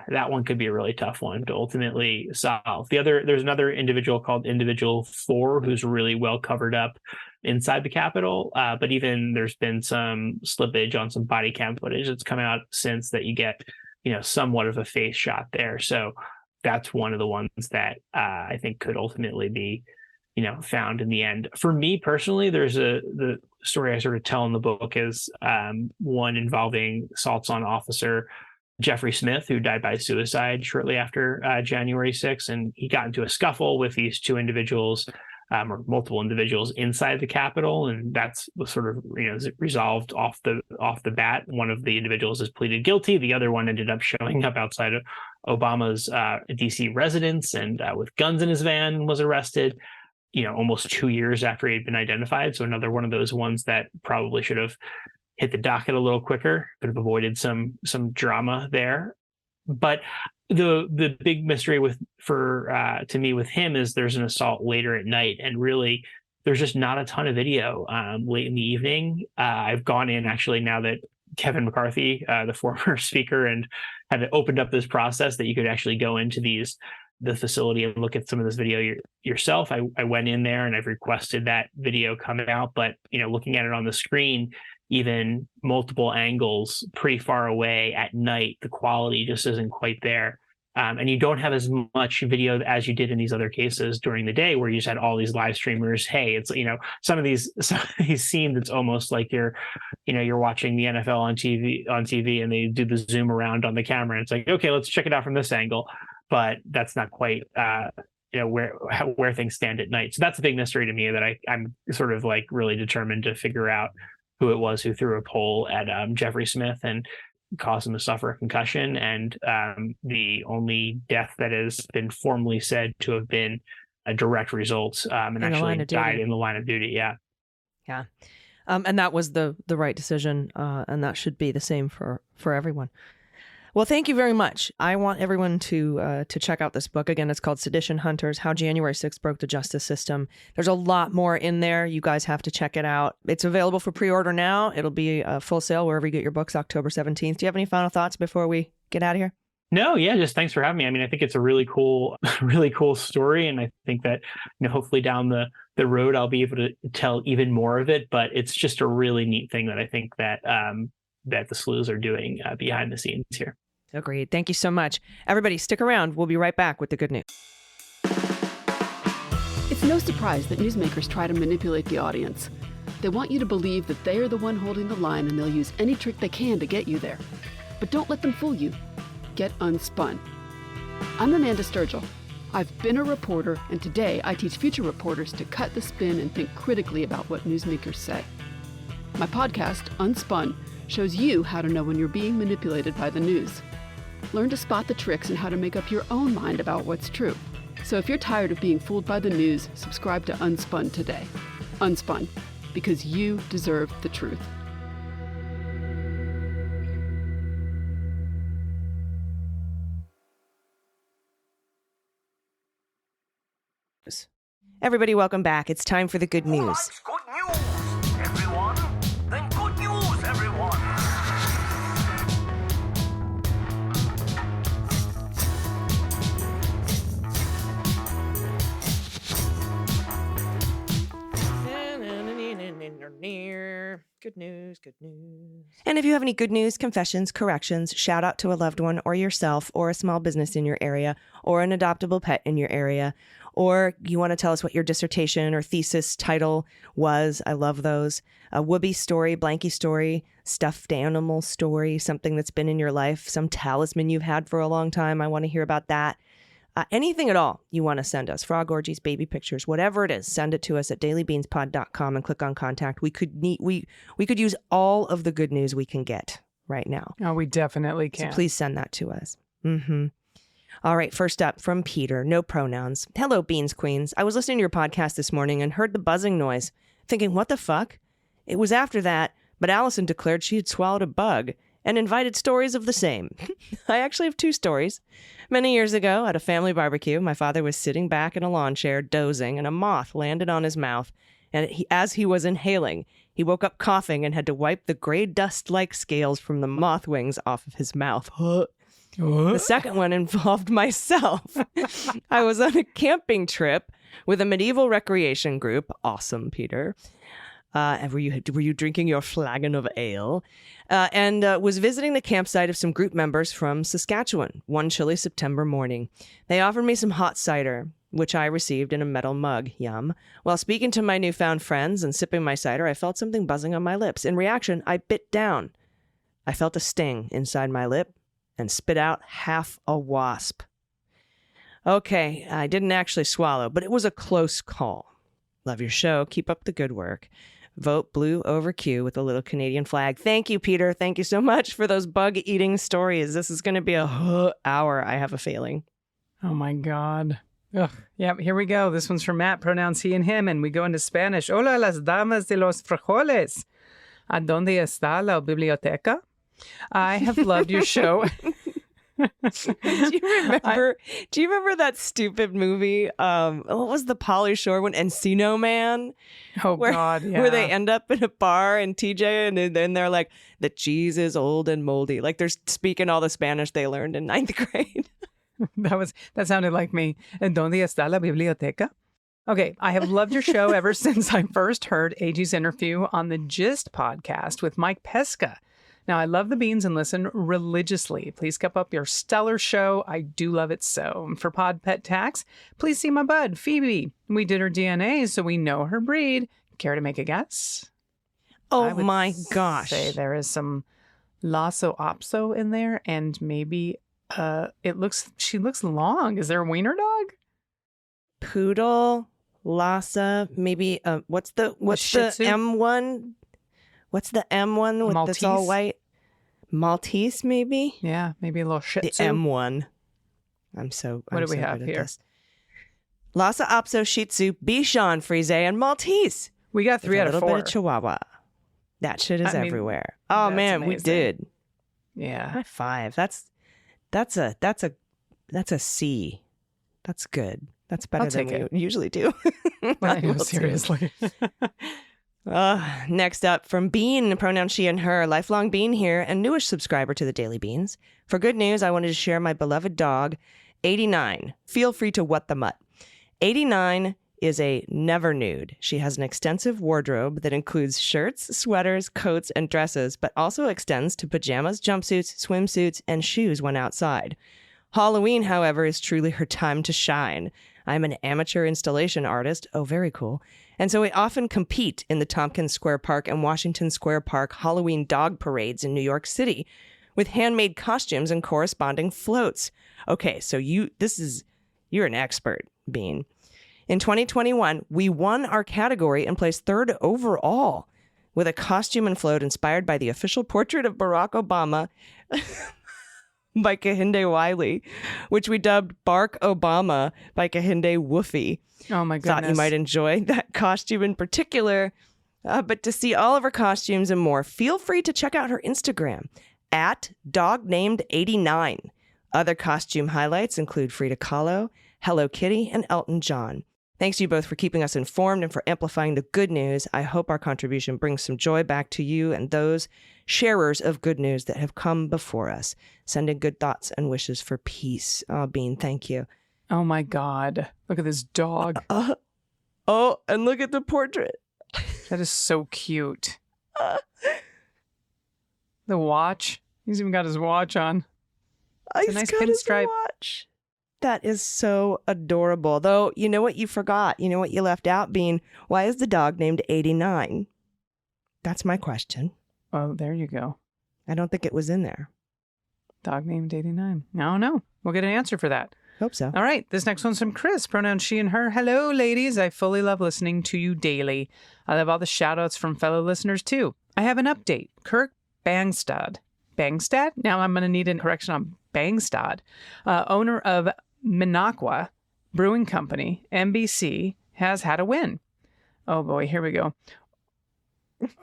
[SPEAKER 7] that one could be a really tough one to ultimately solve. There's another individual called Individual 4 who's really well covered up inside the Capitol, but even there's been some slippage on some body cam footage that's come out since that you get, somewhat of a face shot there. So that's one of the ones that I think could ultimately be, found in the end. For me personally, the story I sort of tell in the book is one involving assaults on Officer Jeffrey Smith, who died by suicide shortly after January 6th. And he got into a scuffle with these two individuals or multiple individuals inside the Capitol. And that's sort of, resolved off the bat. One of the individuals has pleaded guilty. The other one ended up showing up outside of Obama's DC residence and with guns in his van was arrested, almost 2 years after he had been identified. So another one of those ones that probably should have hit the docket a little quicker, could have avoided some drama there. But the big mystery to me with him is there's an assault later at night, and really there's just not a ton of video late in the evening. I've gone in actually now that Kevin McCarthy, the former speaker, and had opened up this process that you could actually go into the facility and look at some of this video yourself. I went in there and I've requested that video come out, but looking at it on the screen, even multiple angles pretty far away at night, the quality just isn't quite there. And you don't have as much video as you did in these other cases during the day, where you just had all these live streamers. Hey, it's some of these scenes, it's almost like you're watching the NFL on TV, and they do the zoom around on the camera. And it's like, okay, let's check it out from this angle, but that's not quite where things stand at night. So that's a big mystery to me that I'm sort of like really determined to figure out who it was who threw a pole at Jeffrey Smith and caused him to suffer a concussion. And the only death that has been formally said to have been a direct result and actually died in the line of duty. Yeah.
[SPEAKER 1] Yeah. And that was the right decision. And that should be the same for everyone. Well, thank you very much. I want everyone to check out this book. Again, it's called Sedition Hunters, How January 6th Broke the Justice System. There's a lot more in there. You guys have to check it out. It's available for pre-order now. It'll be full sale wherever you get your books, October 17th. Do you have any final thoughts before we get out of here?
[SPEAKER 7] No, just thanks for having me. I mean, I think it's a really cool story. And I think that, hopefully down the road, I'll be able to tell even more of it. But it's just a really neat thing that I think that that the sleuths are doing behind the scenes here.
[SPEAKER 1] Agreed. Thank you so much. Everybody, stick around. We'll be right back with the good news.
[SPEAKER 4] It's no surprise that newsmakers try to manipulate the audience. They want you to believe that they are the one holding the line, and they'll use any trick they can to get you there. But don't let them fool you. Get unspun. I'm Amanda Sturgill. I've been a reporter, and today I teach future reporters to cut the spin and think critically about what newsmakers say. My podcast, Unspun, shows you how to know when you're being manipulated by the news. Learn to spot the tricks and how to make up your own mind about what's true. So if you're tired of being fooled by the news, subscribe to Unspun today. Unspun, because you deserve the truth.
[SPEAKER 1] Everybody, welcome back. It's time for the good news.
[SPEAKER 8] Likes good news, everyone. Then good news, everyone.
[SPEAKER 1] Good news, good news. And if you have any good news, confessions, corrections, shout out to a loved one or yourself or a small business in your area or an adoptable pet in your area, or you want to tell us what your dissertation or thesis title was, I love those. A whoopee story, blankie story, stuffed animal story, something that's been in your life, some talisman you've had for a long time. I want to hear about that. Anything at all you want to send us, frog orgies, baby pictures, whatever it is, send it to us at dailybeanspod.com and click on contact. We could use all of the good news we can get right now.
[SPEAKER 3] Oh, we definitely can.
[SPEAKER 1] So please send that to us. Mm-hmm. All right, first up from Peter, no pronouns. Hello, Beans Queens. I was listening to your podcast this morning and heard the buzzing noise, thinking, what the fuck? It was after that, but Allison declared she had swallowed a bug and invited stories of the same. I actually have 2 stories. Many years ago, at a family barbecue, my father was sitting back in a lawn chair, dozing, and a moth landed on his mouth. And as he was inhaling, he woke up coughing and had to wipe the gray dust-like scales from the moth wings off of his mouth. The second one involved myself. I was on a camping trip with a medieval recreation group. Awesome, Peter. And were you drinking your flagon of ale? And was visiting the campsite of some group members from Saskatchewan one chilly September morning. They offered me some hot cider, which I received in a metal mug. Yum. While speaking to my newfound friends and sipping my cider, I felt something buzzing on my lips. In reaction, I bit down. I felt a sting inside my lip and spit out half a wasp. Okay, I didn't actually swallow, but it was a close call. Love your show. Keep up the good work. Vote blue over Q with a little Canadian flag. Thank you, Peter. Thank you so much for those bug-eating stories. This is going to be a hour, I have a feeling.
[SPEAKER 3] Oh, my God. Ugh. Yeah, here we go. This one's from Matt, pronouns he and him, and we go into Spanish. Hola, las damas de los frijoles. ¿A dónde está la biblioteca? I have loved your show.
[SPEAKER 1] Do you remember that stupid movie? What was the Pauly Shore one? Encino Man?
[SPEAKER 3] Oh, God, yeah.
[SPEAKER 1] Where they end up in a bar and TJ, and then they're like, the cheese is old and moldy. Like they're speaking all the Spanish they learned in 9th grade.
[SPEAKER 3] That sounded like me. ¿En dónde está la biblioteca? Okay, I have loved your show ever since I first heard AG's interview on the Gist podcast with Mike Pesca. Now, I love the beans and listen religiously. Please keep up your stellar show. I do love it so. And for Pod Pet Tax, please see my bud, Phoebe. We did her DNA, so we know her breed. Care to make a guess?
[SPEAKER 1] Oh, my gosh.
[SPEAKER 3] Say there is some Lhasa Apso in there, and maybe she looks long. Is there a wiener dog?
[SPEAKER 1] Poodle, Lhasa, maybe what's the M1? What's the M1 with that's all white? Maltese, maybe?
[SPEAKER 3] Yeah, maybe a little Shih Tzu.
[SPEAKER 1] The M1. What
[SPEAKER 3] do we have here?
[SPEAKER 1] This. Lhasa Apso, Shih Tzu, Bichon Frise, and Maltese.
[SPEAKER 3] We got 3 out of 4.
[SPEAKER 1] A little bit of Chihuahua. That shit is everywhere. Oh man, amazing. We did.
[SPEAKER 3] Yeah.
[SPEAKER 1] High five. That's a C. That's good. That's better than we usually do.
[SPEAKER 3] I know, seriously.
[SPEAKER 1] Next up from Bean, pronoun she and her, lifelong Bean here, and newish subscriber to the Daily Beans. For good news, I wanted to share my beloved dog, 89. Feel free to wet the mutt. 89 is a never nude. She has an extensive wardrobe that includes shirts, sweaters, coats, and dresses, but also extends to pajamas, jumpsuits, swimsuits, and shoes when outside. Halloween, however, is truly her time to shine. I'm an amateur installation artist. Oh, very cool. And so we often compete in the Tompkins Square Park and Washington Square Park Halloween dog parades in New York City with handmade costumes and corresponding floats. Okay, so you're an expert, Bean. In 2021, we won our category and placed 3rd overall with a costume and float inspired by the official portrait of Barack Obama by Kehinde Wiley, which we dubbed Bark Obama by Kehinde Woofy.
[SPEAKER 3] Oh my goodness.
[SPEAKER 1] Thought you might enjoy that costume in particular. But to see all of her costumes and more, feel free to check out her Instagram at dognamed89. Other costume highlights include Frida Kahlo, Hello Kitty, and Elton John. Thanks to you both for keeping us informed and for amplifying the good news. I hope our contribution brings some joy back to you and those sharers of good news that have come before us. Sending good thoughts and wishes for peace. Oh, Bean, thank you.
[SPEAKER 3] Oh my God. Look at this dog.
[SPEAKER 1] Oh, and look at the portrait.
[SPEAKER 3] That is so cute. The watch. He's even got his watch on. It's a nice pinstripe
[SPEAKER 1] watch. That is so adorable. Though, you know what you forgot? You know what you left out, Bean? Why is the dog named 89? That's my question.
[SPEAKER 3] Oh, there you go.
[SPEAKER 1] I don't think it was in there.
[SPEAKER 3] Dog named 89. No. We'll get an answer for that.
[SPEAKER 1] Hope so.
[SPEAKER 3] All right. This next one's from Chris, pronoun she and her. Hello, ladies. I fully love listening to you daily. I love all the shout outs from fellow listeners, too. I have an update. Kirk Bangstad. Bangstad? Now I'm going to need a correction on Bangstad. Owner of Minocqua Brewing Company, NBC, has had a win. Oh, boy. Here we go.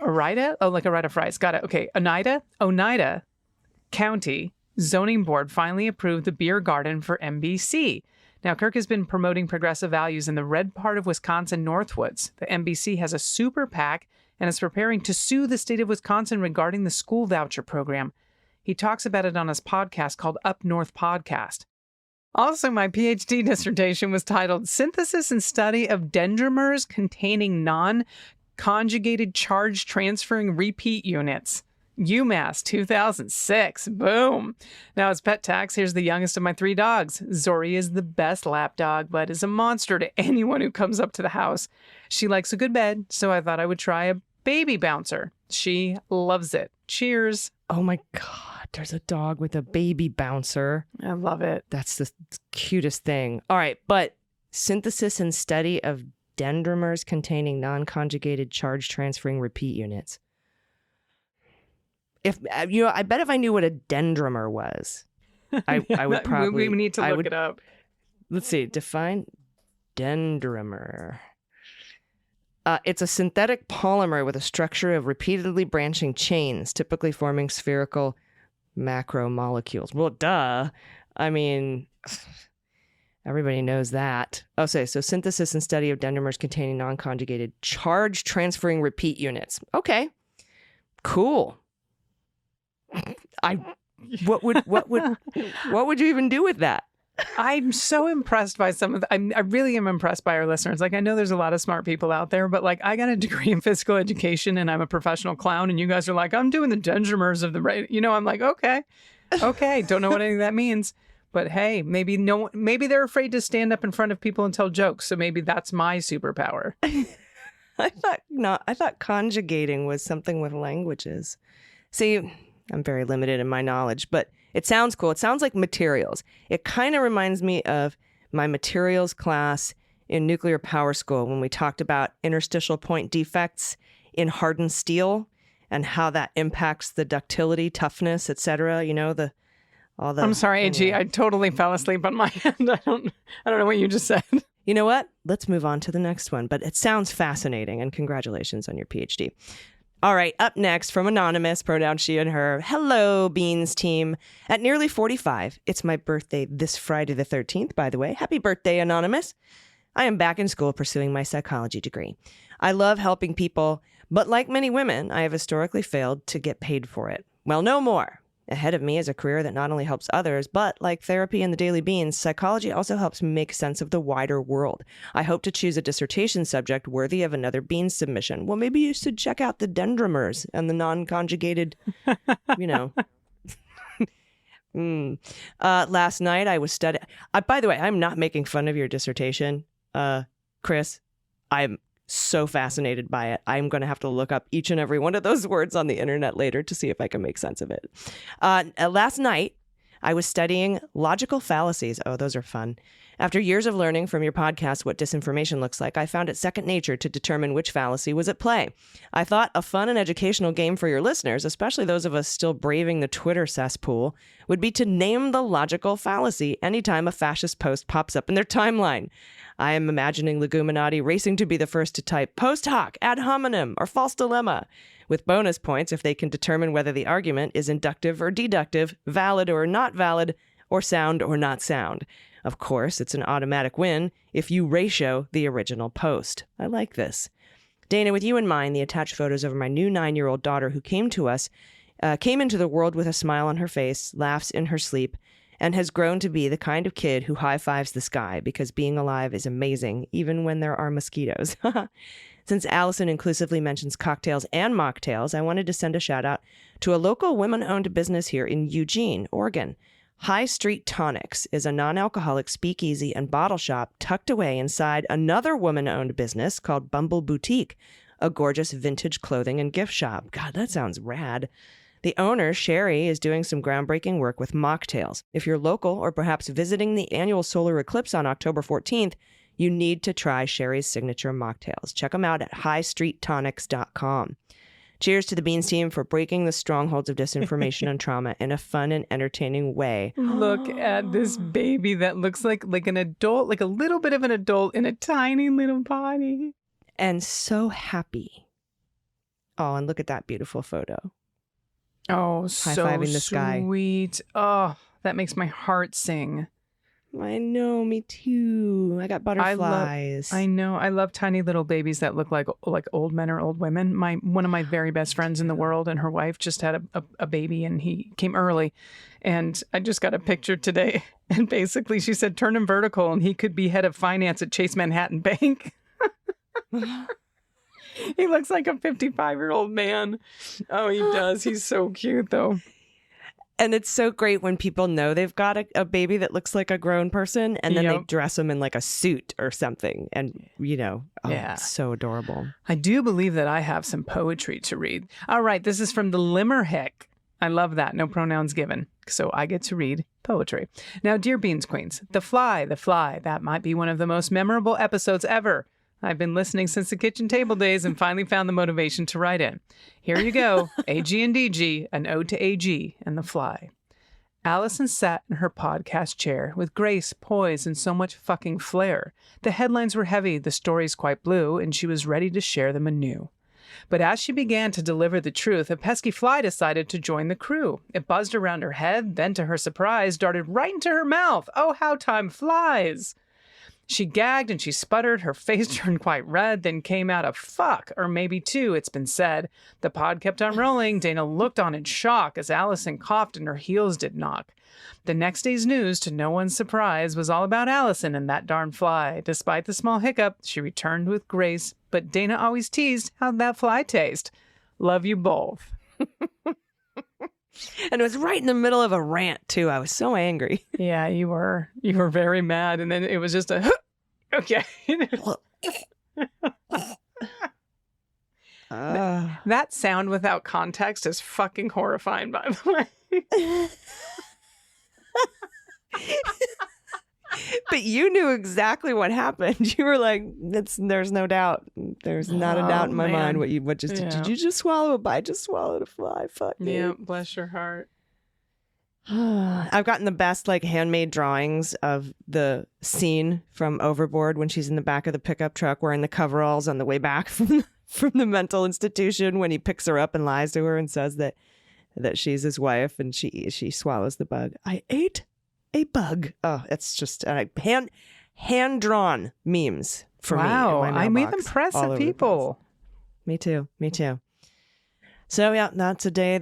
[SPEAKER 3] Oneida? Oh, like Oneida Fries. Got it. Okay. Oneida County Zoning Board finally approved the beer garden for NBC. Now, Kirk has been promoting progressive values in the red part of Wisconsin Northwoods. The NBC has a super PAC and is preparing to sue the state of Wisconsin regarding the school voucher program. He talks about it on his podcast called Up North Podcast. Also, my PhD dissertation was titled Synthesis and Study of Dendrimers Containing Non-Conjugated Charge Transferring Repeat Units. UMass 2006. Boom. Now, as pet tax, here's the youngest of my 3 dogs. Zori is the best lap dog, but is a monster to anyone who comes up to the house. She likes a good bed, so I thought I would try a baby bouncer. She loves it. Cheers.
[SPEAKER 1] Oh my God, there's a dog with a baby bouncer.
[SPEAKER 3] I love it.
[SPEAKER 1] That's the cutest thing. All right, but synthesis and study of dendrimers containing non-conjugated charge transferring repeat units. If I bet if I knew what a dendrimer was, I would probably.
[SPEAKER 3] We need to look it up.
[SPEAKER 1] Let's see. Define dendrimer. It's a synthetic polymer with a structure of repeatedly branching chains, typically forming spherical macromolecules. Well, duh. I mean, everybody knows that. Oh, so synthesis and study of dendrimers containing non-conjugated charge transferring repeat units. Okay, cool. What would you even do with that?
[SPEAKER 3] I'm so impressed by some of I really am impressed by our listeners. Like, I know there's a lot of smart people out there, but like, I got a degree in physical education and I'm a professional clown, and you guys are like, I'm doing the dendrimers of the right. I'm like, okay, don't know what any of that means, but hey, maybe they're afraid to stand up in front of people and tell jokes, so maybe that's my superpower.
[SPEAKER 1] I thought conjugating was something with languages. See, I'm very limited in my knowledge, but it sounds cool. It sounds like materials. It kind of reminds me of my materials class in nuclear power school when we talked about interstitial point defects in hardened steel and how that impacts the ductility, toughness, etc. I'm sorry, AG. I totally fell asleep on my end. I don't know what you just said. You know what? Let's move on to the next one. But it sounds fascinating, and congratulations on your PhD. All right, up next from Anonymous, pronoun she and her. Hello, Beans team. At nearly 45, it's my birthday this Friday the 13th, by the way. Happy birthday, Anonymous. I am back in school pursuing my psychology degree. I love helping people, but like many women, I have historically failed to get paid for it. Well, no more. Ahead of me is a career that not only helps others, but like therapy and the Daily Beans, psychology also helps me make sense of the wider world. I hope to choose a dissertation subject worthy of another Beans submission. Well, maybe you should check out the dendrimers and the non-conjugated, Last night I was studying. By the way, I'm not making fun of your dissertation, Chris. I'm so fascinated by it. I'm going to have to look up each and every one of those words on the internet later to see if I can make sense of it. Last night, I was studying logical fallacies. Oh, those are fun. After years of learning from your podcast what disinformation looks like, I found it second nature to determine which fallacy was at play. I thought a fun and educational game for your listeners, especially those of us still braving the Twitter cesspool, would be to name the logical fallacy anytime a fascist post pops up in their timeline. I am imagining Leguminati racing to be the first to type post hoc, ad hominem, or false dilemma, with bonus points if they can determine whether the argument is inductive or deductive, valid or not valid, or sound or not sound. Of course, it's an automatic win if you ratio the original post. I like this. Dana, with you in mind, the attached photos of my new 9-year-old daughter who came into the world with a smile on her face, laughs in her sleep, and has grown to be the kind of kid who high-fives the sky because being alive is amazing, even when there are mosquitoes. Since Allison inclusively mentions cocktails and mocktails, I wanted to send a shout-out to a local women-owned business here in Eugene, Oregon. High Street Tonics is a non-alcoholic speakeasy and bottle shop tucked away inside another woman-owned business called Bumble Boutique, a gorgeous vintage clothing and gift shop. God, that sounds rad. The owner, Sherry, is doing some groundbreaking work with mocktails. If you're local or perhaps visiting the annual solar eclipse on October 14th, you need to try Sherry's signature mocktails. Check them out at highstreettonics.com. Cheers to the Beans team for breaking the strongholds of disinformation and trauma in a fun and entertaining way.
[SPEAKER 3] Look at this baby that looks like an adult, like a little bit of an adult in a tiny little body.
[SPEAKER 1] And so happy. Oh, and look at that beautiful photo.
[SPEAKER 3] Oh, so
[SPEAKER 1] High-fiving the sky.
[SPEAKER 3] Sweet. Oh, that makes my heart sing.
[SPEAKER 1] I know, me too. I got butterflies.
[SPEAKER 3] I know. I love tiny little babies that look like old men or old women. One of my very best friends in the world and her wife just had a baby, and he came early. And I just got a picture today. And basically she said, turn him vertical and he could be head of finance at Chase Manhattan Bank. He looks like a 55-year-old man. Oh, he does. He's so cute, though.
[SPEAKER 1] And it's so great when people know they've got a baby that looks like a grown person, and then they dress them in like a suit or something. And, it's so adorable.
[SPEAKER 3] I do believe that I have some poetry to read. All right, this is from the Limerick. I love that. No pronouns given. So I get to read poetry. Now, dear Beans Queens, The Fly, that might be one of the most memorable episodes ever. I've been listening since the kitchen table days and finally found the motivation to write in. Here you go. AG and DG, an ode to AG and The Fly. Allison sat in her podcast chair with grace, poise, and so much fucking flair. The headlines were heavy, the stories quite blue, and she was ready to share them anew. But as she began to deliver the truth, a pesky fly decided to join the crew. It buzzed around her head, then to her surprise, darted right into her mouth. Oh, how time flies! She gagged and she sputtered, her face turned quite red, then came out a fuck, or maybe two, it's been said. The pod kept on rolling. Dana looked on in shock as Allison coughed and her heels did knock. The next day's news, to no one's surprise, was all about Allison and that darn fly. Despite the small hiccup, she returned with grace, but Dana always teased, how'd that fly taste? Love you both.
[SPEAKER 1] And it was right in the middle of a rant, too. I was so angry.
[SPEAKER 3] Yeah, you were. You were very mad. And then it was just a, okay. That sound without context is fucking horrifying, by the way.
[SPEAKER 1] But you knew exactly what happened. You were like, there's no doubt. There's not a doubt in my mind. Did you just swallow a bite? I just swallowed a fly. Fuck me.
[SPEAKER 3] Yeah, bless your heart.
[SPEAKER 1] I've gotten the best handmade drawings of the scene from Overboard when she's in the back of the pickup truck wearing the coveralls on the way back from the mental institution, when he picks her up and lies to her and says that she's his wife, and she swallows the bug. I ate a bug. Oh, it's just hand-drawn memes for me.
[SPEAKER 3] Wow, I made them press at people.
[SPEAKER 1] Me too. So yeah, that's a day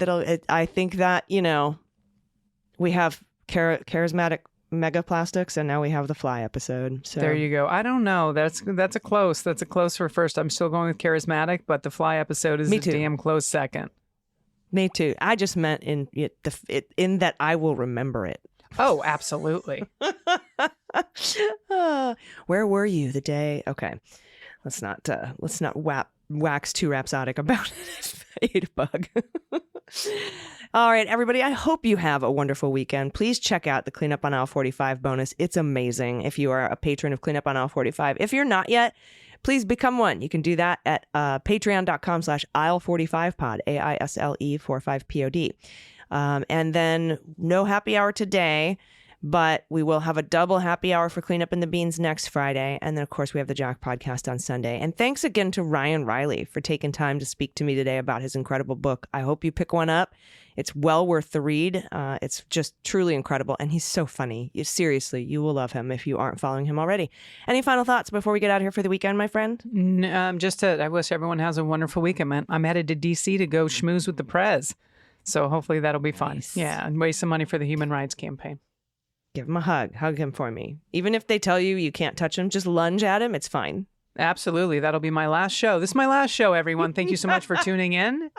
[SPEAKER 1] I think that, we have charismatic megaplastics, and now we have the fly episode. So
[SPEAKER 3] there you go. I don't know. That's a close for first. I'm still going with charismatic, but the fly episode is a damn close second.
[SPEAKER 1] Me too. I just meant in that I will remember it.
[SPEAKER 3] Oh, absolutely.
[SPEAKER 1] Where were you the day? Okay, let's not wax too rhapsodic about it. I ate a bug. All right, everybody, I hope you have a wonderful weekend. Please check out the Cleanup on Aisle 45 bonus. It's amazing if you are a patron of Cleanup on Aisle 45. If you're not yet, please become one. You can do that at patreon.com/aisle45pod, AISLE45POD. And then no happy hour today, but we will have a double happy hour for Cleanup in the Beans next Friday. And then, of course, we have the Jack podcast on Sunday. And thanks again to Ryan Reilly for taking time to speak to me today about his incredible book. I hope you pick one up. It's well worth the read. It's just truly incredible. And he's so funny. Seriously, you will love him if you aren't following him already. Any final thoughts before we get out of here for the weekend, my friend?
[SPEAKER 3] I wish everyone has a wonderful weekend, man. I'm headed to D.C. to go schmooze with the Prez. So hopefully that'll be fun.
[SPEAKER 1] Nice.
[SPEAKER 3] Yeah, and raise some money for the Human Rights Campaign.
[SPEAKER 1] Give him a hug. Hug him for me. Even if they tell you can't touch him, just lunge at him. It's fine.
[SPEAKER 3] Absolutely. That'll be my last show. This is my last show, everyone. Thank you so much for tuning in.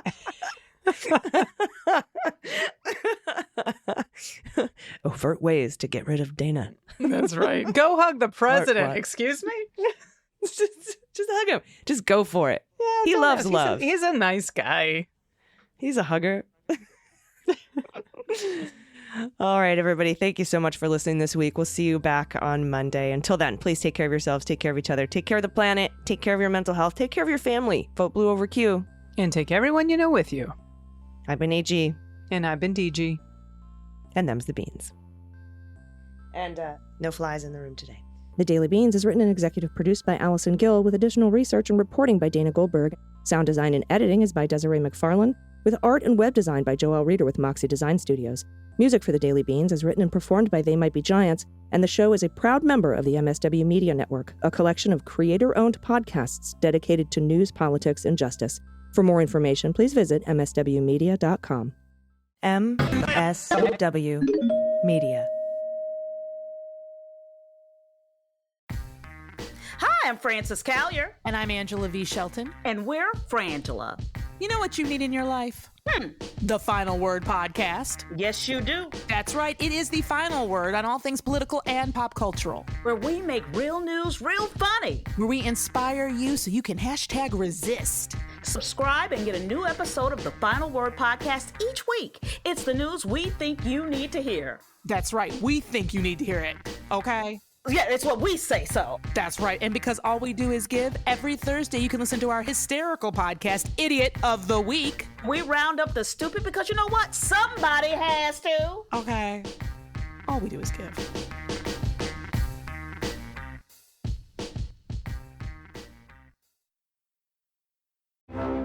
[SPEAKER 1] Overt ways to get rid of Dana.
[SPEAKER 3] That's right. Go hug the president. Excuse me?
[SPEAKER 1] just hug him. Just go for it. Yeah, he loves love.
[SPEAKER 3] He's a nice guy.
[SPEAKER 1] He's a hugger. All right, everybody. Thank you so much for listening this week. We'll see you back on Monday. Until then, please take care of yourselves, take care of each other, take care of the planet, take care of your mental health, take care of your family. Vote blue over Q.
[SPEAKER 3] And take everyone you know with you.
[SPEAKER 1] I've been AG.
[SPEAKER 3] And I've been DG.
[SPEAKER 1] And them's the beans. And no flies in the room today. The Daily Beans is written and executive produced by Allison Gill with additional research and reporting by Dana Goldberg. Sound design and editing is by Desiree McFarlane, with art and web design by Joelle Reeder with Moxie Design Studios. Music for The Daily Beans is written and performed by They Might Be Giants, and the show is a proud member of the MSW Media Network, a collection of creator-owned podcasts dedicated to news, politics, and justice. For more information, please visit mswmedia.com. MSW Media.
[SPEAKER 9] Hi, I'm Frances Callier.
[SPEAKER 10] And I'm Angela V. Shelton.
[SPEAKER 9] And we're Frangela.
[SPEAKER 10] You know what you need in your life? The Final Word podcast.
[SPEAKER 9] Yes, you do.
[SPEAKER 10] That's right. It is the final word on all things political and pop cultural.
[SPEAKER 9] Where we make real news real funny.
[SPEAKER 10] Where we inspire you so you can #resist.
[SPEAKER 9] Subscribe and get a new episode of the Final Word podcast each week. It's the news we think you need to hear.
[SPEAKER 10] That's right. We think you need to hear it. Okay?
[SPEAKER 9] Yeah, it's what we say so.
[SPEAKER 10] That's right. And because all we do is give, every Thursday you can listen to our hysterical podcast, Idiot of the Week.
[SPEAKER 9] We round up the stupid because you know what? Somebody has to.
[SPEAKER 10] Okay. All we do is give.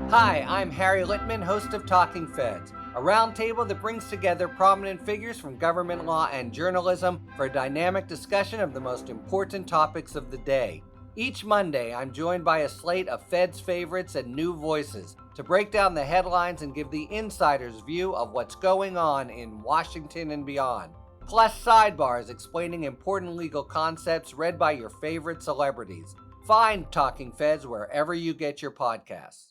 [SPEAKER 11] Hi, I'm Harry Littman, host of Talking Feds, a roundtable that brings together prominent figures from government law and journalism for a dynamic discussion of the most important topics of the day. Each Monday, I'm joined by a slate of Feds favorites and new voices to break down the headlines and give the insider's view of what's going on in Washington and beyond. Plus sidebars explaining important legal concepts read by your favorite celebrities. Find Talking Feds wherever you get your podcasts.